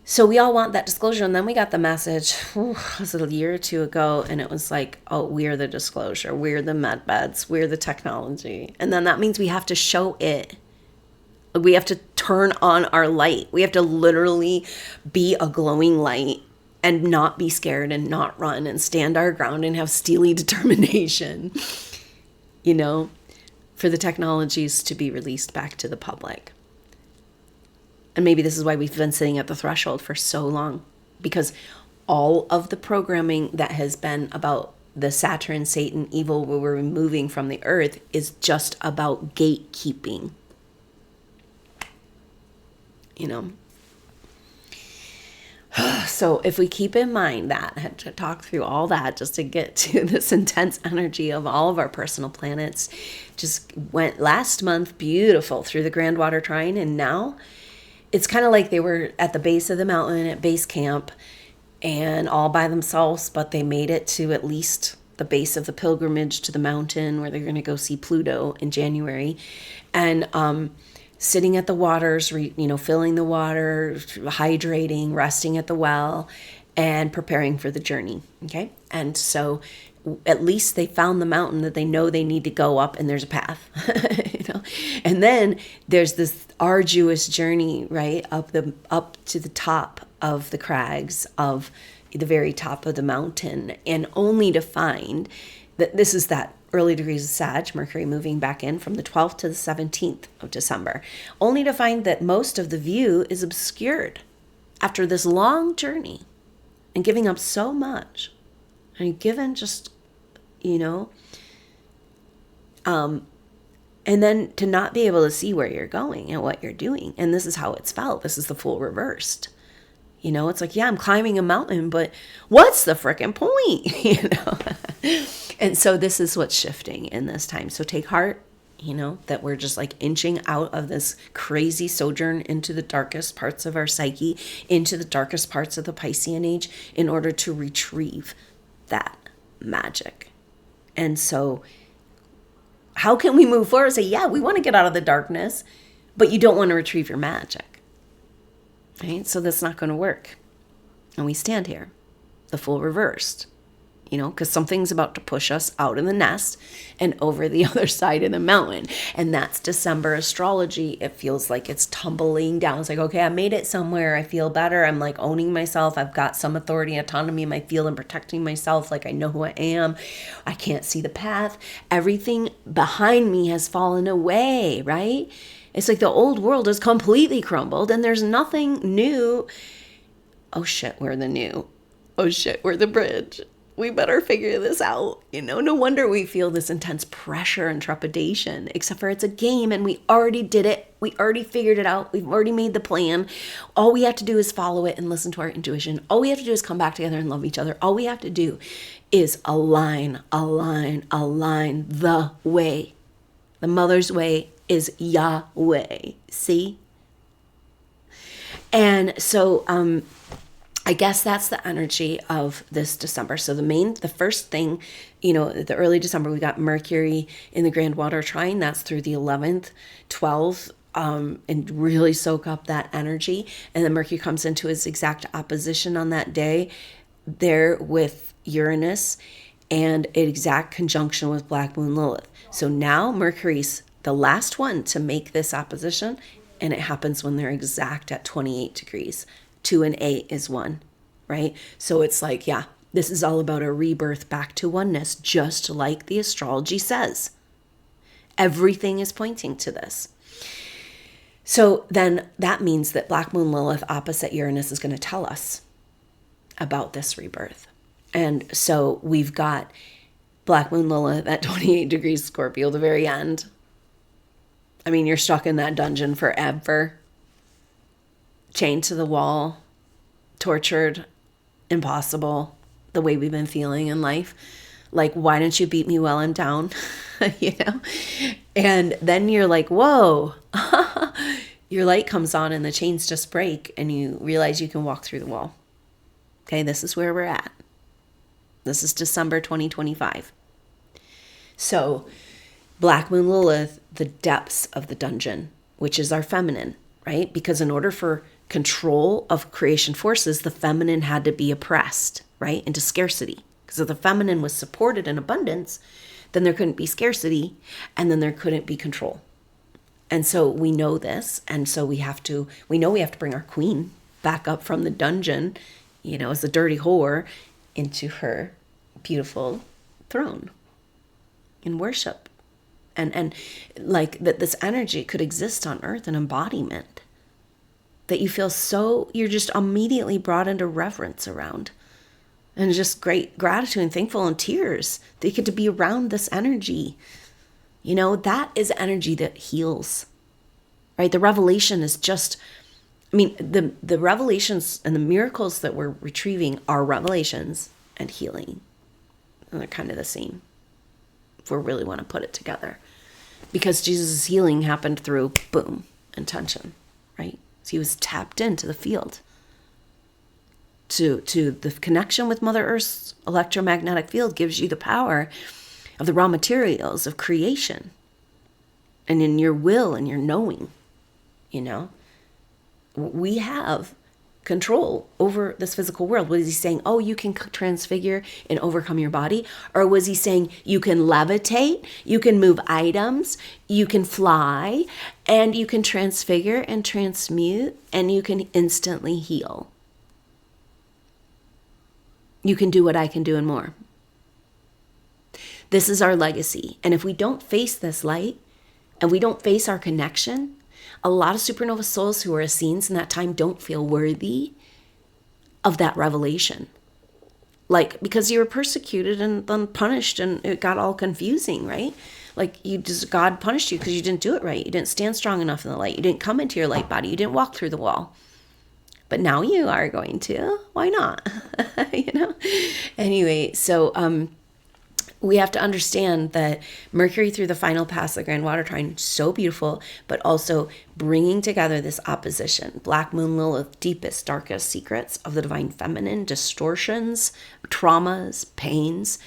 So we all want that disclosure. And then we got the message, was it a year or two ago? And it was like, oh, we're the disclosure. We're the med beds. We're the technology. And then that means we have to show it. We have to turn on our light. We have to literally be a glowing light and not be scared and not run and stand our ground and have steely determination, for the technologies to be released back to the public. And maybe this is why we've been sitting at the threshold for so long, because all of the programming that has been about the Saturn, Satan, evil we're removing from the earth is just about gatekeeping. So if we keep in mind that, I had to talk through all that just to get to this intense energy of all of our personal planets. Just went last month beautiful through the Grand Water Trine, and now it's kind of like they were at the base of the mountain at base camp and all by themselves, but they made it to at least the base of the pilgrimage to the mountain where they're going to go see Pluto in January. And sitting at the waters, filling the water, hydrating, resting at the well, and preparing for the journey. Okay. And so at least they found the mountain that they know they need to go up, and there's a path, and then there's this arduous journey, right? Up to the top of the crags of the very top of the mountain, and only to find that this is that early degrees of Sag, Mercury moving back in from the 12th to the 17th of December, only to find that most of the view is obscured after this long journey and giving up so much. And given just, and then to not be able to see where you're going and what you're doing. And this is how it's felt. This is the full reversed. It's like, yeah, I'm climbing a mountain, but what's the frickin' point? And so this is what's shifting in this time. So take heart, that we're just like inching out of this crazy sojourn into the darkest parts of our psyche, into the darkest parts of the Piscean age, in order to retrieve that magic. And so how can we move forward and say, yeah, we want to get out of the darkness, but you don't want to retrieve your magic, right? So that's not going to work. And we stand here, the full reversed, because something's about to push us out of the nest and over the other side of the mountain. And that's December astrology. It feels like it's tumbling down. It's like, okay, I made it somewhere. I feel better. I'm like owning myself. I've got some authority, autonomy in my field, and protecting myself. Like I know who I am. I can't see the path. Everything behind me has fallen away, right? It's like the old world has completely crumbled and there's nothing new. Oh shit, we're the new. Oh shit, we're the bridge. We better figure this out. No wonder we feel this intense pressure and trepidation, except for it's a game and we already did it. We already figured it out. We've already made the plan. All we have to do is follow it and listen to our intuition. All we have to do is come back together and love each other. All we have to do is align the way. The mother's way is Yahweh. See? And so, I guess that's the energy of this December. So the first thing, the early December, we got Mercury in the Grand Water Trine. That's through the 11th, 12th, and really soak up that energy. And then Mercury comes into its exact opposition on that day there with Uranus, and an exact conjunction with Black Moon Lilith. So now Mercury's the last one to make this opposition, and it happens when they're exact at 28 degrees. 2 and 8 is 1, right? So it's like, yeah, this is all about a rebirth back to oneness, just like the astrology says. Everything is pointing to this. So then that means that Black Moon Lilith opposite Uranus is going to tell us about this rebirth. And so we've got Black Moon Lilith at 28 degrees Scorpio, the very end. I mean, you're stuck in that dungeon forever. Chained to the wall, tortured, impossible, the way we've been feeling in life. Like, why don't you beat me while I'm down? And then you're like, whoa, your light comes on and the chains just break and you realize you can walk through the wall. Okay, this is where we're at. This is December 2025. So, Black Moon Lilith, the depths of the dungeon, which is our feminine, right? Because in order for control of creation forces, the feminine had to be oppressed, right? Into scarcity. Because if the feminine was supported in abundance, then there couldn't be scarcity, and then there couldn't be control. And so we know this, and so we know we have to bring our queen back up from the dungeon, as a dirty whore, into her beautiful throne in worship. And like that this energy could exist on earth, an embodiment that you feel you're just immediately brought into reverence around. And just great gratitude and thankful and tears that you get to be around this energy. That is energy that heals, right? The revelation is just, the revelations and the miracles that we're retrieving are revelations and healing. And they're kind of the same, if we really want to put it together. Because Jesus' healing happened through, boom, intention, right? So he was tapped into the field. To the connection with Mother Earth's electromagnetic field gives you the power of the raw materials of creation. And in your will and your knowing, we have control over this physical world. Was he saying, oh, you can transfigure and overcome your body? Or was he saying you can levitate, you can move items, you can fly, and you can transfigure and transmute, and you can instantly heal? You can do what I can do and more. This is our legacy. And if we don't face this light and we don't face our connection, a lot of supernova souls who are Essenes in that time don't feel worthy of that revelation. Like, because you were persecuted and then punished and it got all confusing, right? Like God punished you because you didn't do it right. You didn't stand strong enough in the light. You didn't come into your light body. You didn't walk through the wall. But now you are going to. Why not? Anyway, so we have to understand that Mercury through the final pass, the Grand Water Trine, so beautiful, but also bringing together this opposition. Black Moon Lilith, deepest, darkest secrets of the divine feminine, distortions, traumas, pains,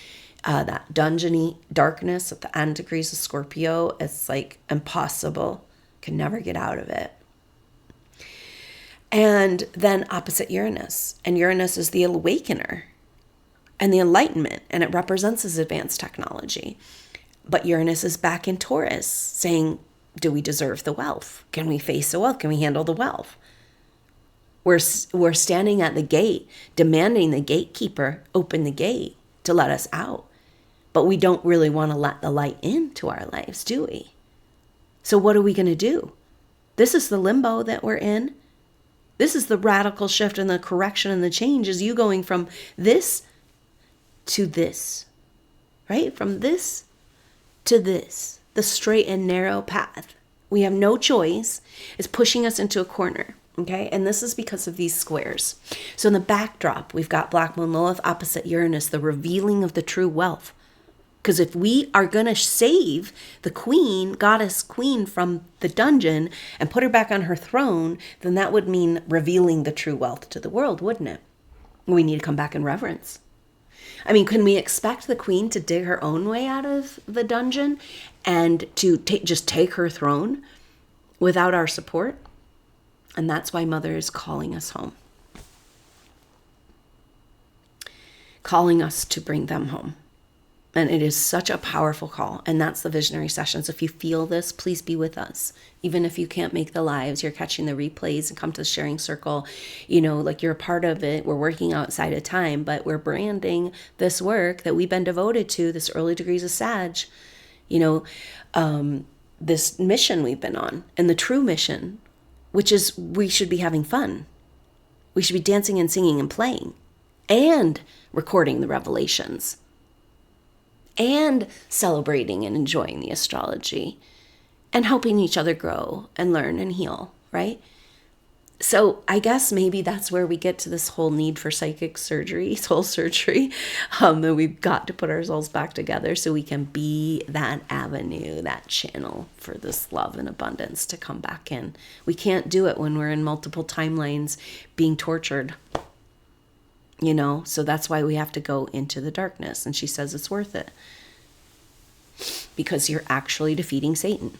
that dungeony darkness at the end degrees of Scorpio. It's like impossible. Can never get out of it. And then opposite Uranus. And Uranus is the awakener and the enlightenment, and it represents his advanced technology. But Uranus is back in Taurus saying, do we deserve the wealth? Can we face the wealth? Can we handle the wealth? We're standing at the gate, demanding the gatekeeper open the gate to let us out. But we don't really want to let the light into our lives, do we? So what are we going to do? This is the limbo that we're in. This is the radical shift and the correction and the change is you going from this to this, right? From this to this, the straight and narrow path. We have no choice. It's pushing us into a corner, okay? And this is because of these squares. So in the backdrop, we've got Black Moon Lilith opposite Uranus, the revealing of the true wealth. Because if we are going to save the queen, goddess queen, from the dungeon and put her back on her throne, then that would mean revealing the true wealth to the world, wouldn't it? We need to come back in reverence. Can we expect the queen to dig her own way out of the dungeon and to just take her throne without our support? And that's why Mother is calling us home. Calling us to bring them home. And it is such a powerful call. And that's the Visionary Sessions. If you feel this, please be with us. Even if you can't make the lives, you're catching the replays and come to the sharing circle. Like you're a part of it. We're working outside of time, but we're branding this work that we've been devoted to, this early degrees of Sag, this mission we've been on. And the true mission, which is we should be having fun. We should be dancing and singing and playing and recording the revelations. And celebrating and enjoying the astrology and helping each other grow and learn and heal, right? So I guess maybe that's where we get to this whole need for psychic surgery, soul surgery, that we've got to put ourselves back together so we can be that avenue, that channel for this love and abundance to come back in. We can't do it when we're in multiple timelines being tortured, so that's why we have to go into the darkness. And she says it's worth it because you're actually defeating Satan,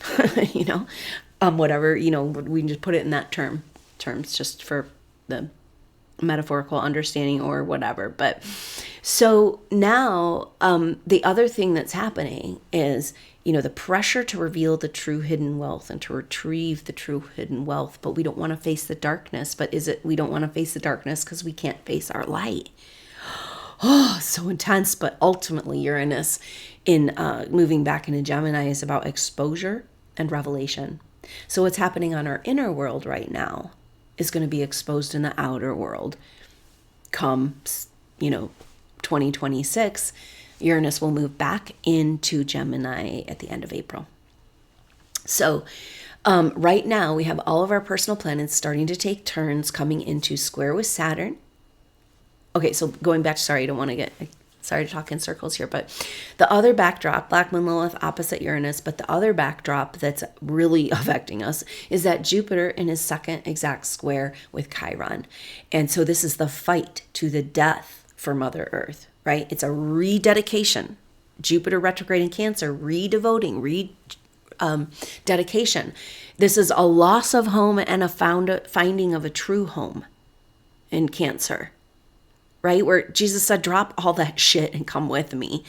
whatever, we can just put it in that terms just for the metaphorical understanding or whatever. But so now the other thing that's happening is, the pressure to reveal the true hidden wealth and to retrieve the true hidden wealth, but we don't want to face the darkness. But we don't want to face the darkness because we can't face our light. Oh, so intense. But ultimately Uranus in moving back into Gemini is about exposure and revelation. So what's happening on our inner world right now is going to be exposed in the outer world. Come, 2026, Uranus will move back into Gemini at the end of April. So right now we have all of our personal planets starting to take turns coming into square with Saturn. Okay, so going back, sorry to talk in circles here, but the other backdrop, Black Moon Lilith opposite Uranus, but the other backdrop that's really affecting us is that Jupiter in his second exact square with Chiron. And so this is the fight to the death for Mother Earth, right? It's a rededication. Jupiter retrograde in Cancer, redevoting, dedication. This is a loss of home and a finding of a true home in Cancer. Right? Where Jesus said, drop all that shit and come with me.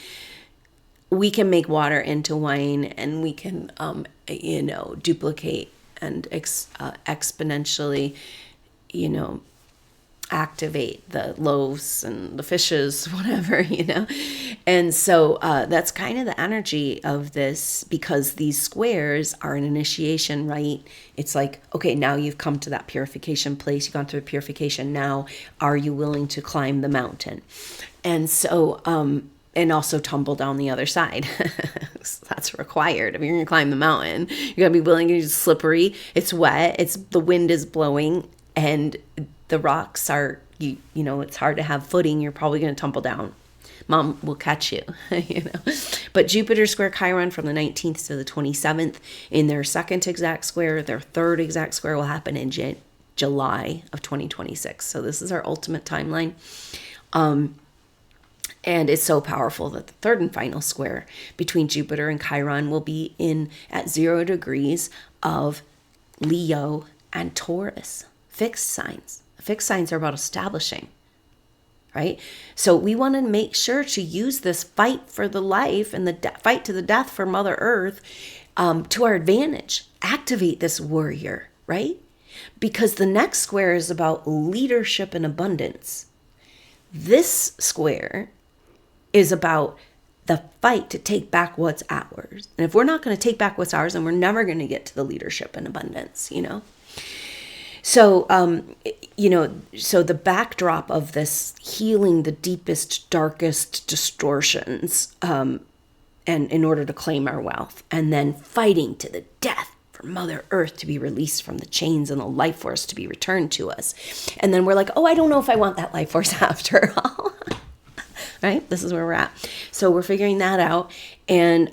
We can make water into wine, and we can, duplicate and exponentially, activate the loaves and the fishes, whatever, And so that's kind of the energy of this, because these squares are an initiation, right? It's like, okay, now you've come to that purification place. You've gone through purification. Now, are you willing to climb the mountain? And so, and also tumble down the other side. So that's required. If you're going to climb the mountain, you're going to be willing. It's slippery. It's wet. The wind is blowing, and the rocks are, it's hard to have footing. You're probably going to tumble down. Mom will catch you, But Jupiter square Chiron from the 19th to the 27th in their second exact square. Their third exact square will happen in July of 2026. So this is our ultimate timeline. And it's so powerful that the third and final square between Jupiter and Chiron will be at 0 degrees of Leo and Taurus, fixed signs. Fixed signs are about establishing, right? So we want to make sure to use this fight for the life and the fight to the death for Mother Earth to our advantage. Activate this warrior, right? Because the next square is about leadership and abundance. This square is about the fight to take back what's ours. And if we're not going to take back what's ours, then we're never going to get to the leadership and abundance, So, so the backdrop of this healing the deepest, darkest distortions, and in order to claim our wealth, and then fighting to the death for Mother Earth to be released from the chains and the life force to be returned to us. And then we're like, oh, I don't know if I want that life force after all. Right? This is where we're at. So we're figuring that out. And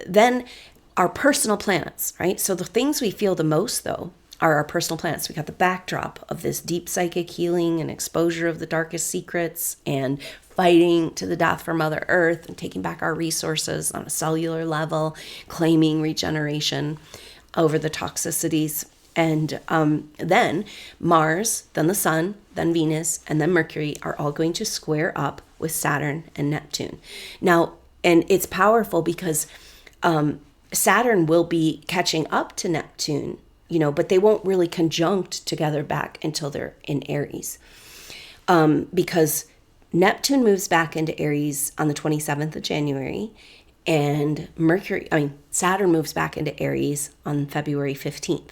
then our personal planets, right? So the things we feel the most, though, are our personal planets. We got the backdrop of this deep psychic healing and exposure of the darkest secrets and fighting to the death for Mother Earth and taking back our resources on a cellular level, claiming regeneration over the toxicities. And then Mars, then the Sun, then Venus, and then Mercury are all going to square up with Saturn and Neptune. Now, and it's powerful because Saturn will be catching up to Neptune, but they won't really conjunct together back until they're in Aries. Because Neptune moves back into Aries on the 27th of January, and Saturn moves back into Aries on February 15th.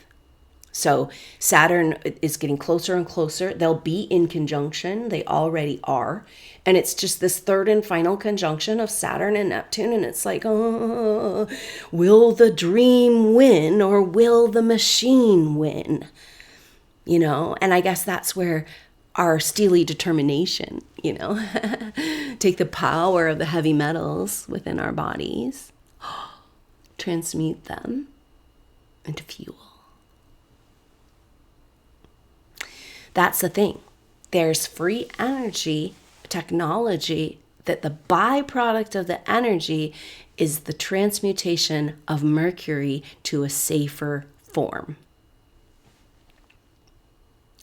So Saturn is getting closer and closer. They'll be in conjunction. They already are. And it's just this third and final conjunction of Saturn and Neptune. And it's like, oh, will the dream win or will the machine win? you know? And I guess that's where our steely determination, you know, take the power of the heavy metals within our bodies, transmute them into fuel. That's the thing. There's free energy technology that the byproduct of the energy is the transmutation of Mercury to a safer form.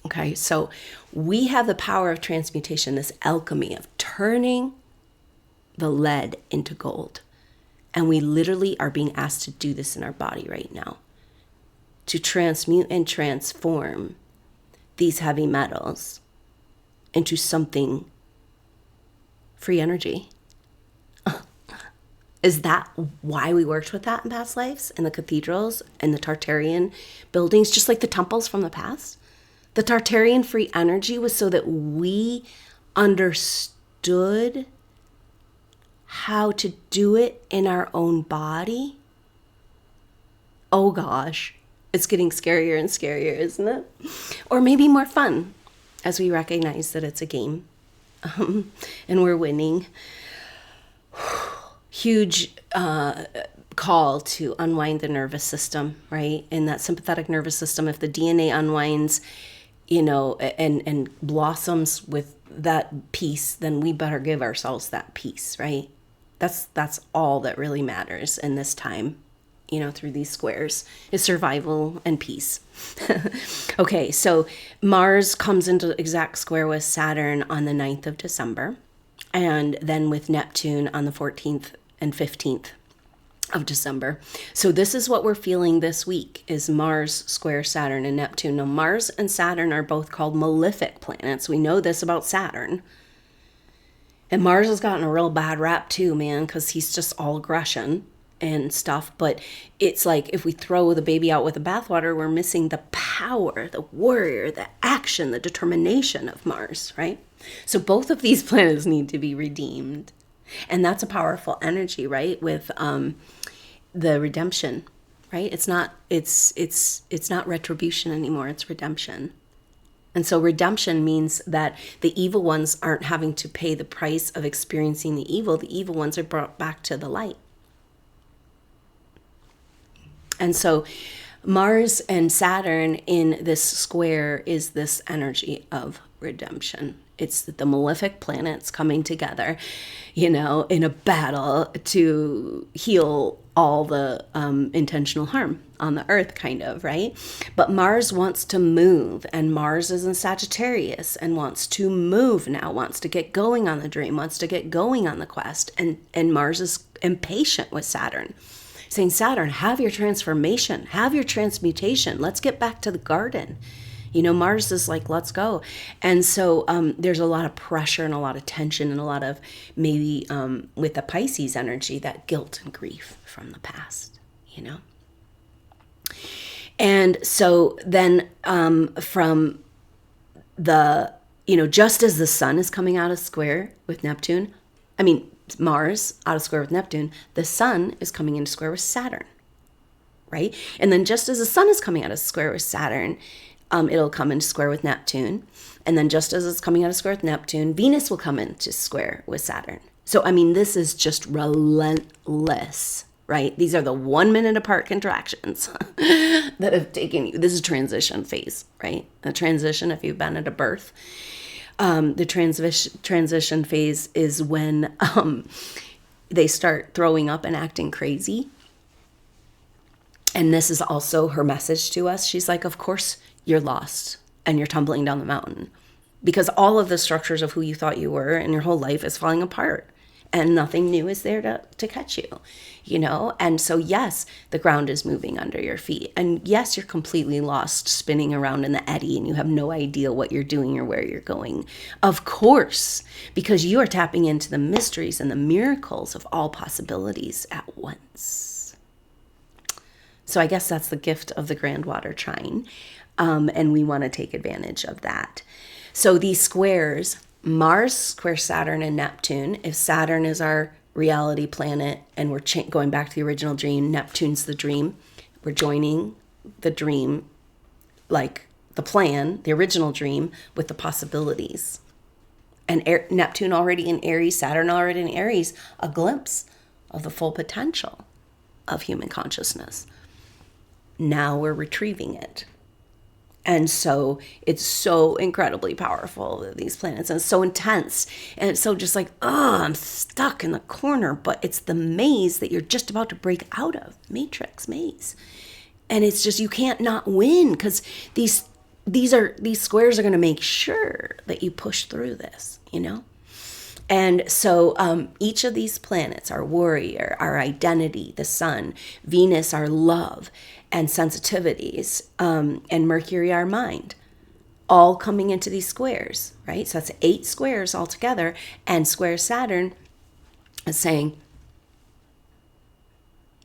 Okay, so we have the power of transmutation, this alchemy of turning the lead into gold. And we literally are being asked to do this in our body right now, to transmute and transform these heavy metals into something free energy. Is that why we worked with that in past lives, in the cathedrals and the Tartarian buildings, just like the temples from the past? The Tartarian free energy was so that we understood how to do it in our own body. Oh gosh, it's getting scarier and scarier, isn't it? Or maybe more fun as we recognize that it's a game and we're winning. Huge call to unwind the nervous system, right? In that sympathetic nervous system, if the DNA unwinds, you know, and blossoms with that peace, then we better give ourselves that peace, right? That's all that really matters in this time, you know, through these squares, is survival and peace. Okay, so Mars comes into exact square with Saturn on the 9th of December, and then with Neptune on the 14th and 15th of December. So this is what we're feeling this week, is Mars square Saturn and Neptune. Now, Mars and Saturn are both called malefic planets. We know this about Saturn. And Mars has gotten a real bad rap too, man, because he's just all aggression and stuff. But it's like, if we throw the baby out with the bathwater, we're missing the power, the warrior, the action, the determination of Mars, right? So both of these planets need to be redeemed. And that's a powerful energy, right? With the redemption, right? It's not retribution anymore, it's redemption. And so redemption means that the evil ones aren't having to pay the price of experiencing the evil. The evil ones are brought back to the light. And so Mars and Saturn in this square is this energy of redemption. It's the malefic planets coming together, you know, in a battle to heal all the intentional harm on the earth, kind of, right? But Mars wants to move, and Mars is in Sagittarius and wants to move now, wants to get going on the dream, wants to get going on the quest. And Mars is impatient with Saturn, saying, Saturn, have your transformation, have your transmutation. Let's get back to the garden. You know, Mars is like, let's go. And so there's a lot of pressure and a lot of tension and a lot of maybe with the Pisces energy, that guilt and grief from the past, you know. And so then from the, you know, just as the sun is coming out of square with Neptune, Mars out of square with Neptune, the sun is coming into square with Saturn, right? And then just as the sun is coming out of square with Saturn, it'll come into square with Neptune. And then just as it's coming out of square with Neptune, Venus will come into square with Saturn. So, this is just relentless, right? These are the 1 minute apart contractions that have taken you. This is transition phase, right? A transition, if you've been at a birth. The transition phase is when they start throwing up and acting crazy. And this is also her message to us. She's like, of course you're lost and you're tumbling down the mountain, because all of the structures of who you thought you were and your whole life is falling apart, and nothing new is there to catch you, you know? And so, yes, the ground is moving under your feet. And yes, you're completely lost, spinning around in the eddy, and you have no idea what you're doing or where you're going. Of course, because you are tapping into the mysteries and the miracles of all possibilities at once. So I guess that's the gift of the Grand Water Trine. And we want to take advantage of that. So these squares, Mars square Saturn and Neptune. If Saturn is our reality planet and we're going back to the original dream, Neptune's the dream. We're joining the dream like the plan, the original dream, with the possibilities. And Neptune already in Aries, Saturn already in Aries, a glimpse of the full potential of human consciousness. Now we're retrieving it. And so it's so incredibly powerful, these planets, and it's so intense. And it's so just like, oh, I'm stuck in the corner, but it's the maze that you're just about to break out of, matrix maze. And it's just, you can't not win, because these squares are going to make sure that you push through this, And so each of these planets, our warrior, our identity, the sun, Venus, our love and sensitivities, and Mercury, our mind, all coming into these squares, right? So that's 8 squares altogether, and square Saturn is saying,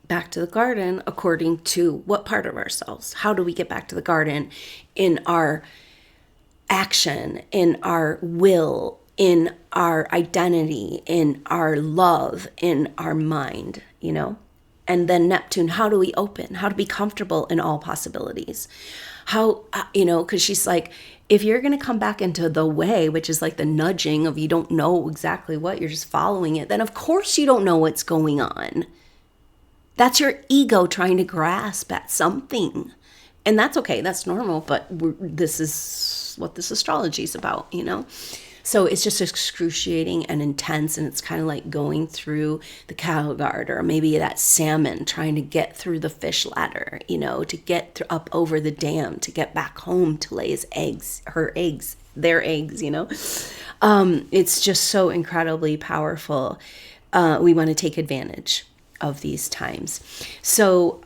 back to the garden according to what part of ourselves? How do we get back to the garden in our action, in our will, in our identity, in our love, in our mind, And then Neptune, how do we open? How to be comfortable in all possibilities? How, because she's like, if you're going to come back into the way, which is like the nudging of you don't know exactly what, you're just following it, then of course you don't know what's going on. That's your ego trying to grasp at something. And that's okay. That's normal. But this is what this astrology is about, So it's just excruciating and intense. And it's kind of like going through the cattle guard, or maybe that salmon trying to get through the fish ladder, to get up over the dam, to get back home to lay their eggs, It's just so incredibly powerful. We want to take advantage of these times. So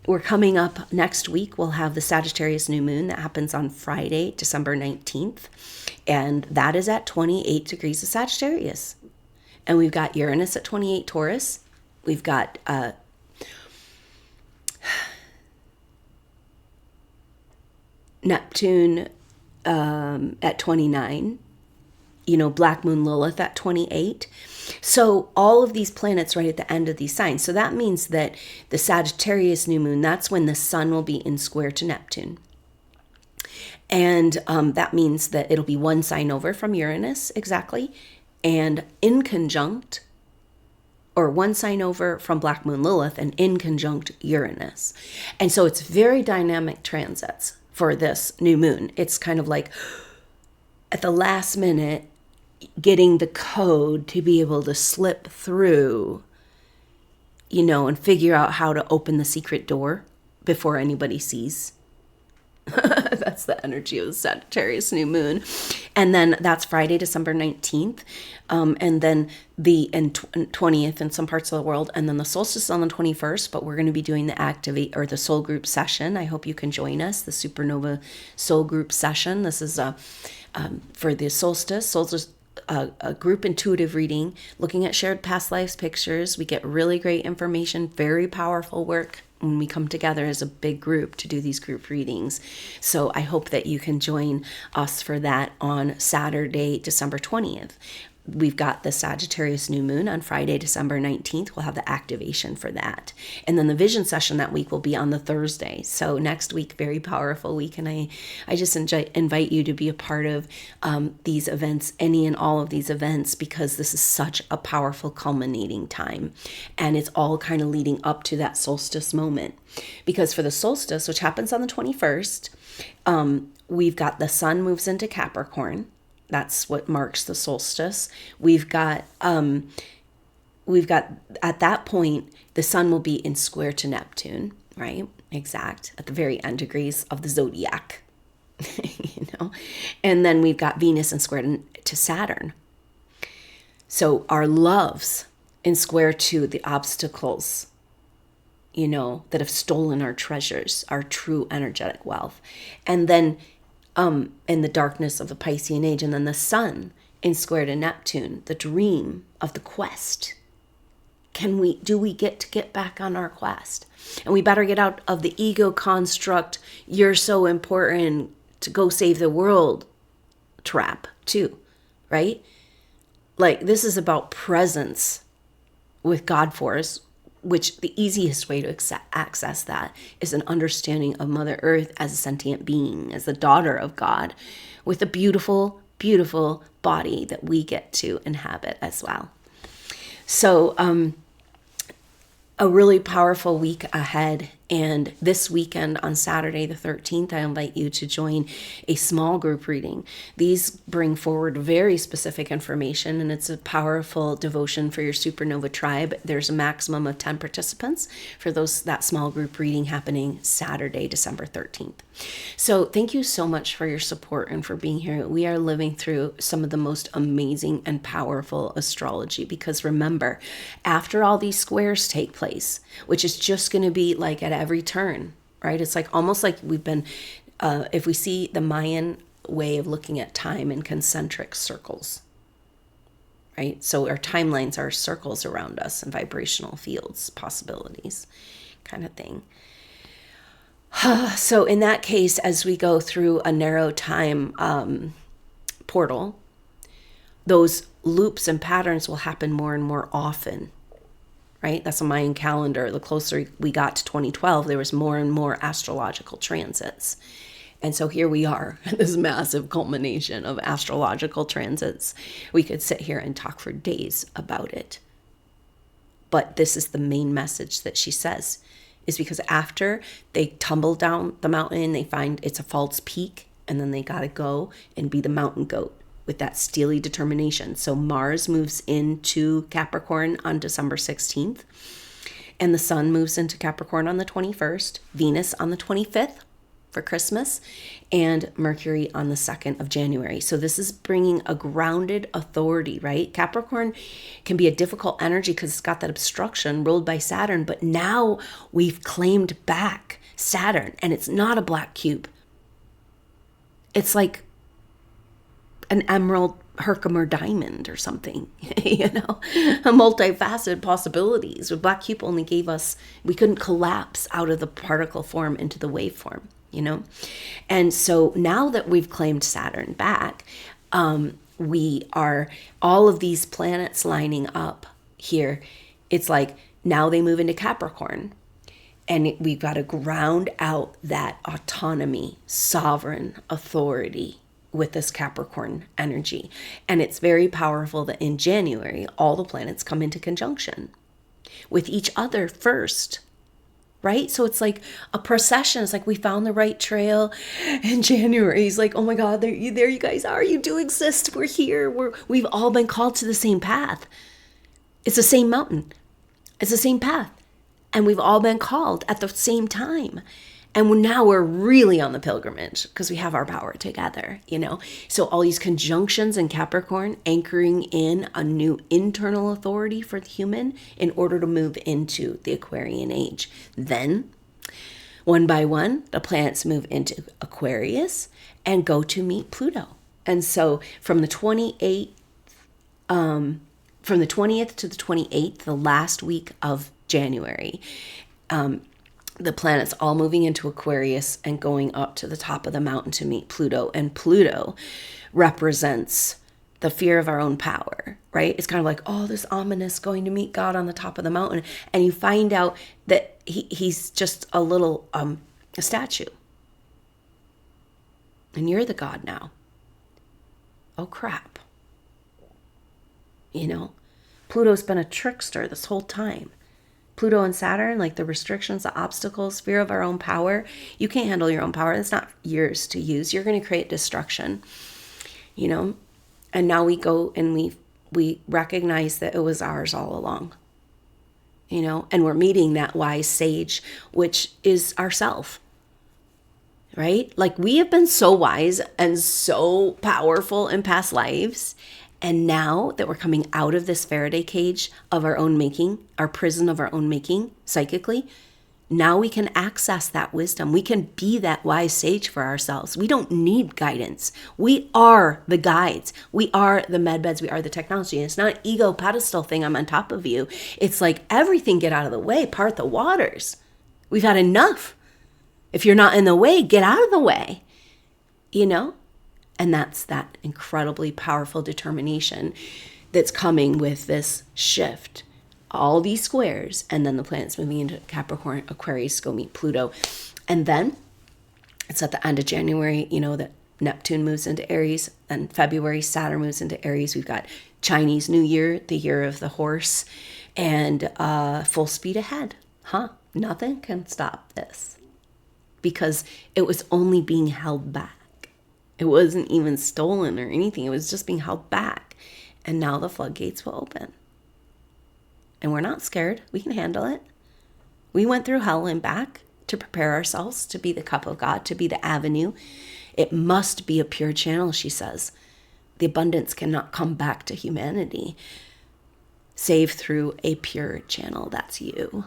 we're coming up next week. We'll have the Sagittarius new moon that happens on Friday, December 19th. And that is at 28 degrees of Sagittarius. And we've got Uranus at 28 Taurus. We've got Neptune at 29. Black Moon Lilith at 28. So all of these planets right at the end of these signs. So that means that the Sagittarius new moon, that's when the sun will be in square to Neptune. And that means that it'll be one sign over from Uranus, exactly, and in conjunct, or one sign over from Black Moon Lilith and in conjunct Uranus. And so it's very dynamic transits for this new moon. It's kind of like at the last minute, getting the code to be able to slip through, and figure out how to open the secret door before anybody sees. That's the energy of the Sagittarius new moon. And then that's Friday, December 19th. And then the 20th in some parts of the world. And then the solstice on the 21st. But we're going to be doing the the soul group session. I hope you can join us, the SuperNova soul group session. This is for the solstice. A group intuitive reading, looking at shared past lives pictures. We get really great information, very powerful work when we come together as a big group to do these group readings. So I hope that you can join us for that on Saturday, December 20th. We've got the Sagittarius new moon on Friday, December 19th. We'll have the activation for that. And then the vision session that week will be on the Thursday. So next week, very powerful week. And I just invite you to be a part of these events, any and all of these events, because this is such a powerful culminating time. And it's all kind of leading up to that solstice moment. Because for the solstice, which happens on the 21st, we've got the sun moves into Capricorn. That's what marks the solstice. We've got at that point, the sun will be in square to Neptune, right? Exact, at the very end degrees of the zodiac, And then we've got Venus in square to Saturn. So our loves in square to the obstacles, that have stolen our treasures, our true energetic wealth. And then in the darkness of the Piscean age, and then the sun in square to Neptune, the dream of the quest. Do we get to get back on our quest? And we better get out of the ego construct, you're so important to go save the world trap too, right? Like, this is about presence with God force, which the easiest way to access that is an understanding of Mother Earth as a sentient being, as the daughter of God, with a beautiful, beautiful body that we get to inhabit as well. So, a really powerful week ahead. And this weekend on Saturday the 13th, I invite you to join a small group reading. These bring forward very specific information, and it's a powerful devotion for your SuperNova tribe. There's a maximum of 10 participants for that small group reading happening Saturday, December 13th. So thank you so much for your support and for being here. We are living through some of the most amazing and powerful astrology, because remember, after all these squares take place, which is just going to be like at every turn, right? It's like almost like we've been, if we see the Mayan way of looking at time in concentric circles, right? So our timelines are circles around us and vibrational fields, possibilities kind of thing. So in that case, as we go through a narrow time portal, those loops and patterns will happen more and more often, right? That's a Mayan calendar. The closer we got to 2012, there was more and more astrological transits. And so here we are, this massive culmination of astrological transits. We could sit here and talk for days about it. But this is the main message that she says, is because after they tumble down the mountain, they find it's a false peak, and then they got to go and be the mountain goat with that steely determination. So Mars moves into Capricorn on December 16th, and the sun moves into Capricorn on the 21st, Venus on the 25th for Christmas, and Mercury on the 2nd of January. So this is bringing a grounded authority, right? Capricorn can be a difficult energy because it's got that obstruction ruled by Saturn, but now we've claimed back Saturn, and it's not a black cube. It's like an emerald Herkimer diamond or something, a multifaceted possibilities. The black cube only gave us, we couldn't collapse out of the particle form into the wave form, And so now that we've claimed Saturn back, we are, all of these planets lining up here. It's like now they move into Capricorn, and we've got to ground out that autonomy, sovereign authority with this Capricorn energy. And it's very powerful that in January, all the planets come into conjunction with each other first, right? So it's like a procession. It's like we found the right trail in January. It's like, oh my God, there you guys are. You do exist. We're here. We've all been called to the same path. It's the same mountain. It's the same path. And we've all been called at the same time. And now we're really on the pilgrimage because we have our power together, So all these conjunctions in Capricorn anchoring in a new internal authority for the human in order to move into the Aquarian age. Then, one by one, the planets move into Aquarius and go to meet Pluto. And so from the 20th to the 28th, the last week of January, the planets all moving into Aquarius and going up to the top of the mountain to meet Pluto. And Pluto represents the fear of our own power, right? It's kind of like, oh, this ominous going to meet God on the top of the mountain. And you find out that he's just a little a statue. And you're the God now. Oh, crap. Pluto's been a trickster this whole time. Pluto and Saturn, like the restrictions, the obstacles, fear of our own power. You can't handle your own power. It's not yours to use. You're going to create destruction, And now we go and we recognize that it was ours all along, And we're meeting that wise sage, which is ourself, right? Like we have been so wise and so powerful in past lives. And now that we're coming out of this Faraday cage of our own making, our prison of our own making, psychically, now we can access that wisdom. We can be that wise sage for ourselves. We don't need guidance. We are the guides. We are the medbeds. We are the technology. And it's not an ego pedestal thing, I'm on top of you. It's like everything, get out of the way, part the waters. We've had enough. If you're not in the way, get out of the way, And that's that incredibly powerful determination that's coming with this shift all these squares, and then the planets moving into Capricorn, Aquarius, go meet Pluto. And then it's at the end of January, that Neptune moves into Aries, and February, Saturn moves into Aries. We've got Chinese New Year, the year of the horse, and full speed ahead. Nothing can stop this, because it was only being held back. It wasn't even stolen or anything. It was just being held back. And now the floodgates will open. And we're not scared. We can handle it. We went through hell and back to prepare ourselves to be the cup of God, to be the avenue. It must be a pure channel, she says. The abundance cannot come back to humanity save through a pure channel. That's you.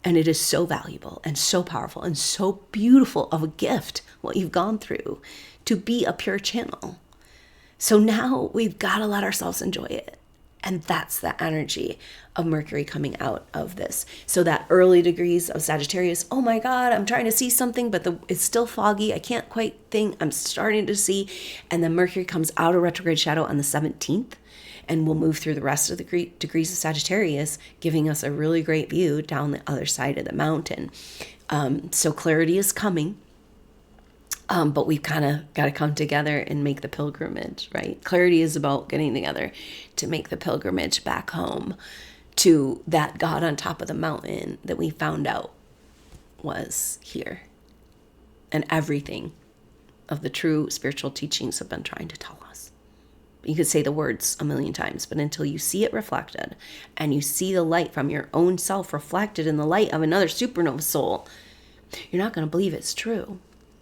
And it is so valuable and so powerful and so beautiful of a gift, what you've gone through, to be a pure channel. So now we've got to let ourselves enjoy it. And that's the energy of Mercury coming out of this. So that early degrees of Sagittarius, oh my God, I'm trying to see something, but it's still foggy. I can't quite think. I'm starting to see. And then Mercury comes out of retrograde shadow on the 17th. And we'll move through the rest of the degrees of Sagittarius, giving us a really great view down the other side of the mountain. So clarity is coming. But we've kind of got to come together and make the pilgrimage, right? Clarity is about getting together to make the pilgrimage back home to that God on top of the mountain that we found out was here. And everything of the true spiritual teachings have been trying to tell us. You could say the words a million times, but until you see it reflected and you see the light from your own self reflected in the light of another supernova soul, you're not going to believe it's true.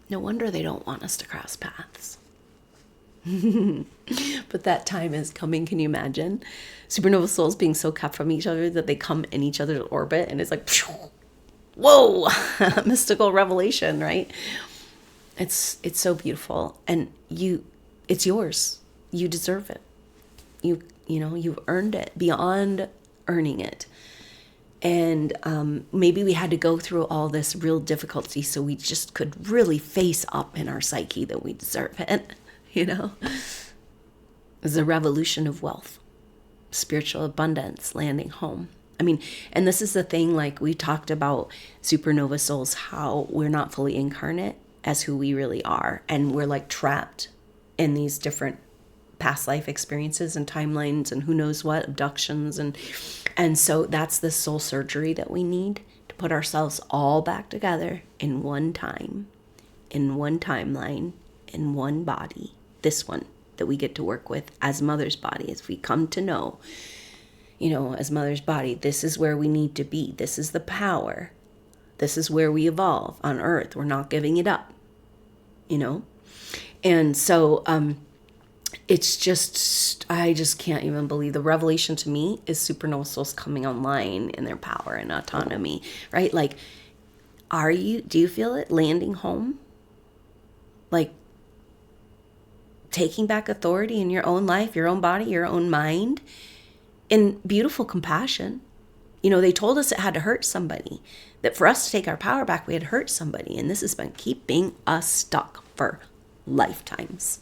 No wonder they don't want us to cross paths. But that time is coming. Can you imagine? Supernova souls being so kept from each other that they come in each other's orbit, and it's like, whoa, mystical revelation, right? It's so beautiful, and it's yours. You deserve it. You've earned it beyond earning it. And maybe we had to go through all this real difficulty so we just could really face up in our psyche that we deserve it, It's a revolution of wealth, spiritual abundance, landing home. And this is the thing, like we talked about supernova souls, how we're not fully incarnate as who we really are. And we're like trapped in these different past life experiences and timelines and who knows what, abductions. And so that's the soul surgery that we need to put ourselves all back together in one time, in one timeline, in one body, this one that we get to work with as mother's body, as we come to know, as mother's body, this is where we need to be. This is the power. This is where we evolve on earth. We're not giving it up, And so, it's just, I just can't even believe the revelation to me is supernova souls coming online in their power and autonomy, right? Like, do you feel it landing home? Like taking back authority in your own life, your own body, your own mind in beautiful compassion. They told us it had to hurt somebody, that for us to take our power back, we had to hurt somebody. And this has been keeping us stuck for lifetimes.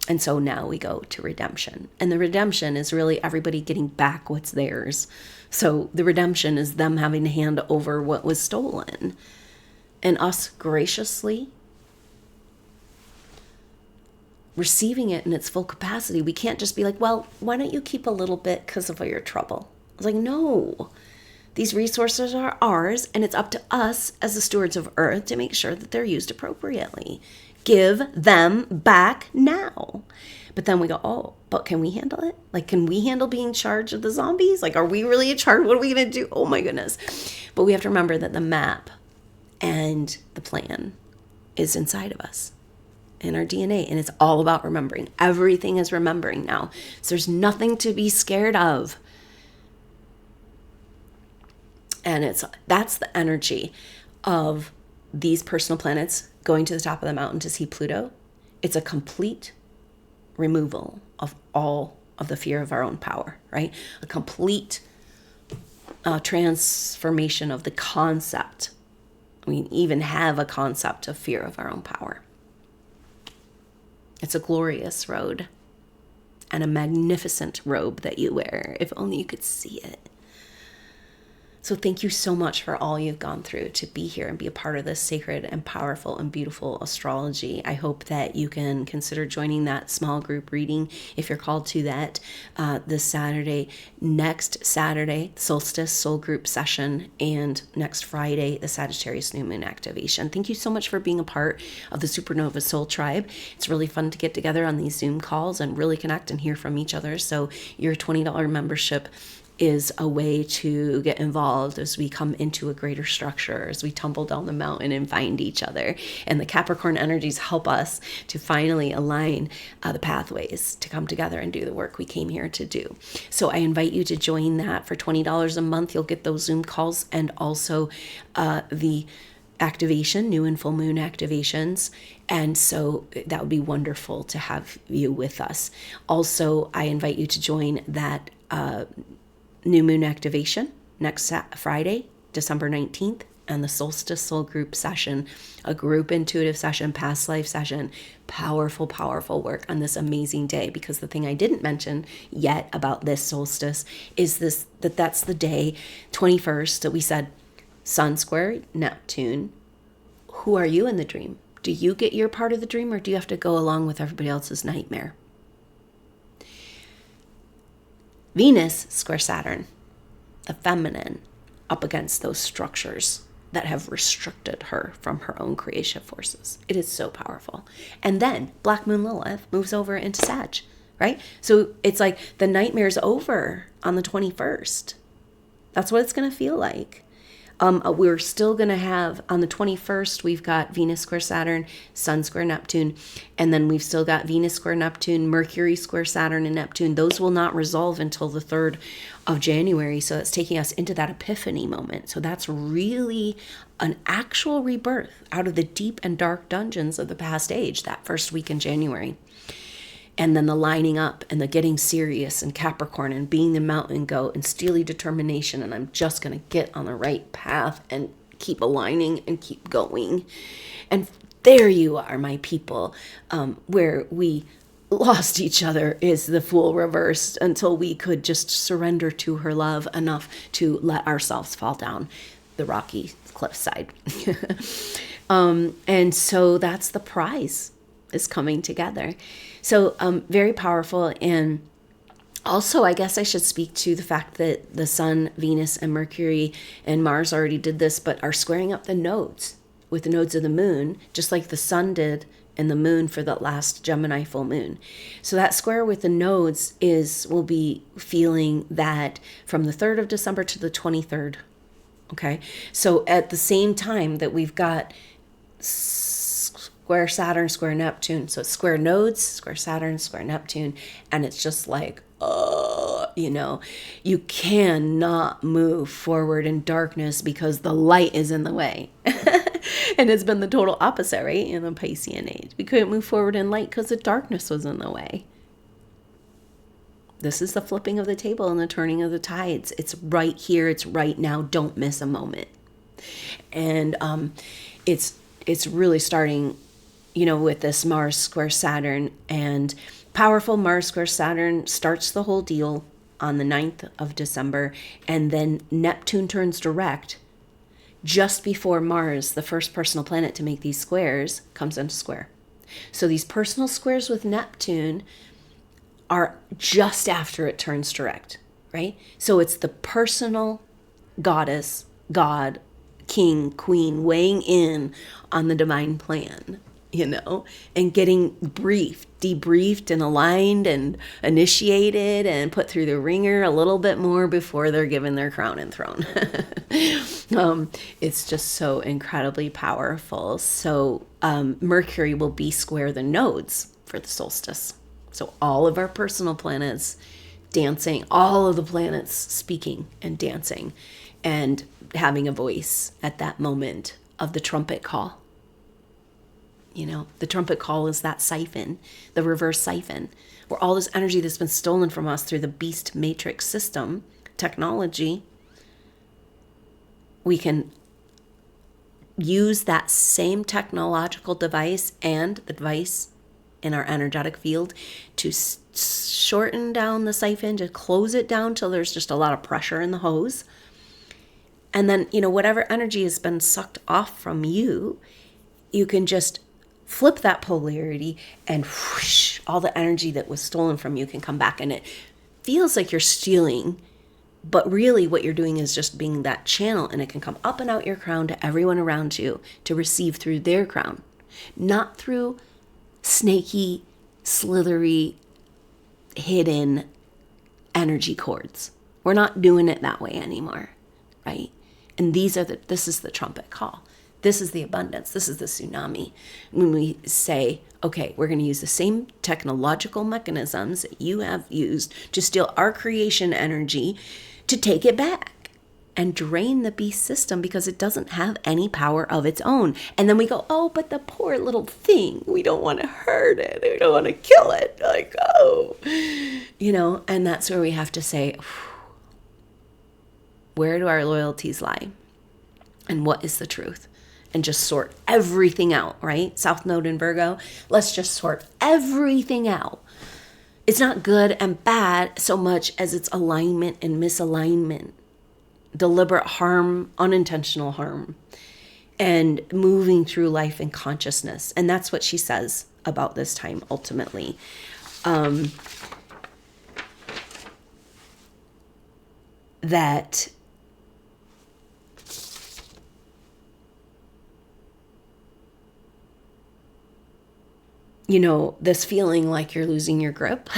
And so now we go to redemption. And the redemption is really everybody getting back what's theirs. So the redemption is them having to hand over what was stolen. And us graciously receiving it in its full capacity. We can't just be like, well, why don't you keep a little bit because of all your trouble? I was like, no. These resources are ours, and it's up to us as the stewards of Earth to make sure that they're used appropriately. Give them back now. But then we go, oh, but can we handle it? Like, can we handle being charged of the zombies? Like, are we really in charge? What are we going to do? Oh my goodness. But we have to remember that the map and the plan is inside of us, in our DNA. And it's all about remembering. Everything is remembering now. So there's nothing to be scared of. And that's the energy of these personal planets going to the top of the mountain to see Pluto. It's a complete removal of all of the fear of our own power, right? A complete transformation of the concept. We even have a concept of fear of our own power. It's a glorious road. and a magnificent robe that you wear. If only you could see it. So thank you so much for all you've gone through to be here and be a part of this sacred and powerful and beautiful astrology. I hope that you can consider joining that small group reading if you're called to that this Saturday. Next Saturday, solstice soul group session, and next Friday, the Sagittarius new moon activation. Thank you so much for being a part of the SuperNova Soul Tribe. It's really fun to get together on these Zoom calls and really connect and hear from each other. So your $20 membership is a way to get involved as we come into a greater structure, as we tumble down the mountain and find each other. And the Capricorn energies help us to finally align the pathways to come together and do the work we came here to do. So I invite you to join that for $20 a month. You'll get those Zoom calls and also the activation, new and full moon activations. And so that would be wonderful to have you with us. Also, I invite you to join that new moon activation next Friday, December 19th, and the solstice soul group session, a group intuitive session, past life session, powerful, powerful work on this amazing day. Because the thing I didn't mention yet about this solstice is that's the day, 21st, that we said Sun square Neptune. Who are you in the dream? Do you get your part of the dream, or do you have to go along with everybody else's nightmare? Venus square Saturn, the feminine, up against those structures that have restricted her from her own creative forces. It is so powerful. And then Black Moon Lilith moves over into Sag, right? So it's like the nightmare's over on the 21st. That's what it's going to feel like. We're still going to have, on the 21st, we've got Venus square Saturn, Sun square Neptune, and then we've still got Venus square Neptune, Mercury square Saturn and Neptune. Those will not resolve until the 3rd of January, so it's taking us into that epiphany moment. So that's really an actual rebirth out of the deep and dark dungeons of the past age, that first week in January. And then the lining up and the getting serious and Capricorn and being the mountain goat and steely determination. And I'm just going to get on the right path and keep aligning and keep going. And there you are, my people, where we lost each other is the Fool reversed until we could just surrender to her love enough to let ourselves fall down the rocky cliffside. And so that's the prize, is coming together. So very powerful. And also, I guess I should speak to the fact that the Sun, Venus, and Mercury and Mars already did this, but are squaring up the nodes with the nodes of the moon, just like the Sun did and the moon for the last Gemini full moon. So that square with the nodes we'll be feeling that from the 3rd of December to the 23rd. Okay. So at the same time that we've got square Saturn, square Neptune. So it's square nodes, square Saturn, square Neptune. And it's just like, you cannot move forward in darkness because the light is in the way. And it's been the total opposite, right? In the Piscean age. We couldn't move forward in light because the darkness was in the way. This is the flipping of the table and the turning of the tides. It's right here. It's right now. Don't miss a moment. And it's really starting, with this Mars square Saturn, and powerful Mars square Saturn starts the whole deal on the 9th of December. And then Neptune turns direct just before Mars, the first personal planet to make these squares, comes into square. So these personal squares with Neptune are just after it turns direct, right? So it's the personal goddess, god, king, queen weighing in on the divine plan, and getting debriefed and aligned and initiated and put through the ringer a little bit more before they're given their crown and throne. It's just so incredibly powerful. So Mercury will be square the nodes for the solstice. So all of our personal planets dancing, all of the planets speaking and dancing and having a voice at that moment of the trumpet call. The trumpet call is that siphon, the reverse siphon, where all this energy that's been stolen from us through the beast matrix system, technology, we can use that same technological device and the device in our energetic field to shorten down the siphon, to close it down till there's just a lot of pressure in the hose. And then, whatever energy has been sucked off from you, you can just flip that polarity and whoosh, all the energy that was stolen from you can come back. And it feels like you're stealing, but really what you're doing is just being that channel, and it can come up and out your crown to everyone around you to receive through their crown, not through snaky, slithery, hidden energy cords. We're not doing it that way anymore, right? And this is the trumpet call. This is the abundance. This is the tsunami. When we say, okay, we're going to use the same technological mechanisms that you have used to steal our creation energy, to take it back and drain the beast system because it doesn't have any power of its own. And then we go, oh, but the poor little thing, we don't want to hurt it. We don't want to kill it. Like, oh, and that's where we have to say, where do our loyalties lie? And what is the truth? And just sort everything out, right? South Node in Virgo, let's just sort everything out. It's not good and bad so much as it's alignment and misalignment, deliberate harm, unintentional harm, and moving through life in consciousness. And that's what she says about this time ultimately. That this feeling like you're losing your grip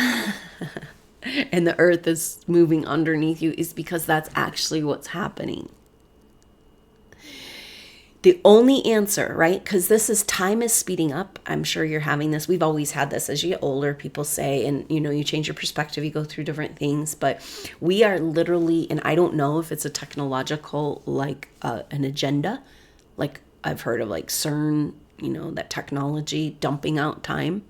and the earth is moving underneath you is because that's actually what's happening. The only answer, right? Because time is speeding up. I'm sure you're having this. We've always had this as you get older, people say, and you change your perspective, you go through different things, but we are literally, and I don't know if it's a technological, an agenda, like I've heard of CERN, that technology dumping out time,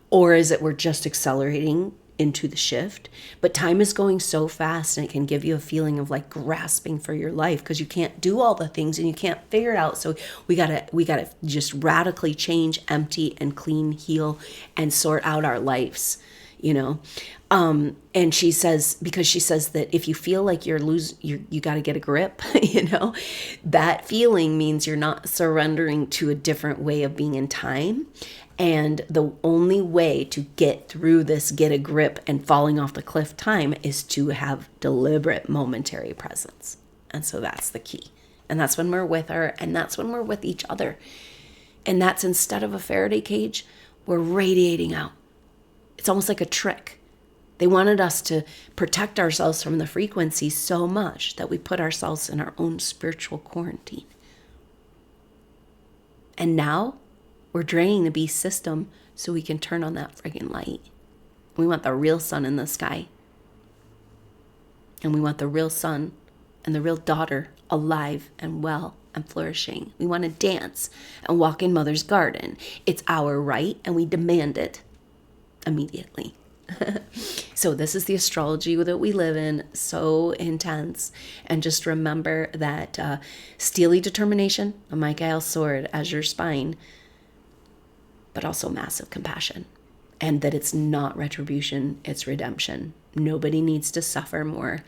or is it we're just accelerating into the shift? But time is going so fast, and it can give you a feeling of grasping for your life because you can't do all the things and you can't figure it out. So we gotta just radically change, empty and clean, heal, and sort out our lives, and she says that if you feel like you got to get a grip, that feeling means you're not surrendering to a different way of being in time. And the only way to get through this, get a grip and falling off the cliff time is to have deliberate momentary presence. And so that's the key. And that's when we're with her, and that's when we're with each other. And that's instead of a Faraday cage, we're radiating out. It's almost like a trick. They wanted us to protect ourselves from the frequency so much that we put ourselves in our own spiritual quarantine. And now we're draining the beast system so we can turn on that friggin' light. We want the real sun in the sky. And we want the real son and the real daughter alive and well and flourishing. We want to dance and walk in mother's garden. It's our right, and we demand it immediately. So this is the astrology that we live in, so intense. And just remember that steely determination, a Michael sword as your spine, but also massive compassion. And that it's not retribution, it's redemption. Nobody needs to suffer more.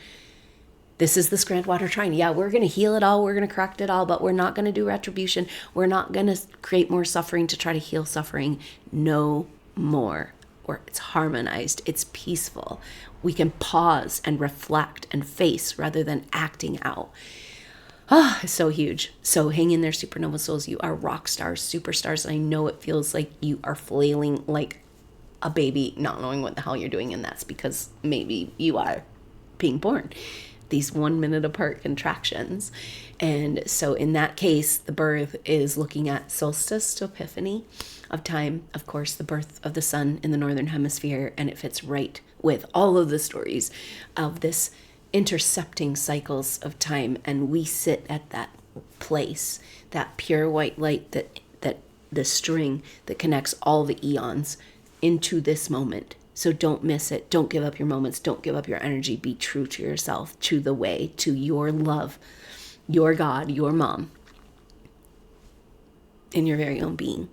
This is this Grand Water Trine. Yeah, we're going to heal it all. We're going to correct it all, but we're not going to do retribution. We're not going to create more suffering to try to heal suffering. No more. Or it's harmonized, it's peaceful. We can pause and reflect and face rather than acting out. It's so huge. So hang in there, supernova souls. You are rock stars, superstars. I know it feels like you are flailing like a baby, not knowing what the hell you're doing, and that's because maybe you are being born. These 1 minute apart contractions. And so in that case, the birth is looking at solstice to epiphany of time, of course, the birth of the sun in the northern hemisphere, and it fits right with all of the stories of this intercepting cycles of time. And we sit at that place, that pure white light, that the string that connects all the eons into this moment. So don't miss it. Don't give up your moments. Don't give up your energy. Be true to yourself, to the way, to your love, your God, your mom, in your very own being.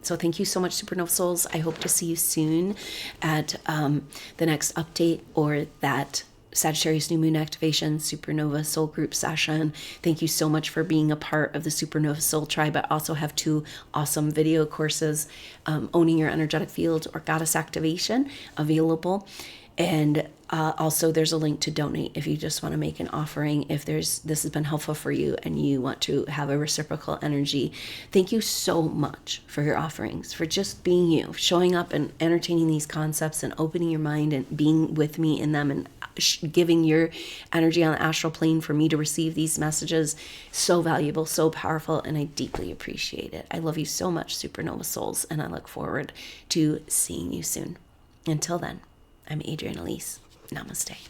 So thank you so much, Supernova Souls. I hope to see you soon at the next update or that Sagittarius new moon activation, Supernova Soul Group session. Thank you so much for being a part of the Supernova Soul Tribe. I also have 2 awesome video courses, Owning Your Energetic Field or Goddess Activation, available. And also there's a link to donate if you just want to make an offering, if this has been helpful for you and you want to have a reciprocal energy. Thank you so much for your offerings, for just being you, showing up and entertaining these concepts and opening your mind and being with me in them and giving your energy on the astral plane for me to receive these messages. So valuable, so powerful, and I deeply appreciate it. I love you so much, Supernova Souls, and I look forward to seeing you soon. Until then, I'm Adrienne Elise. Namaste.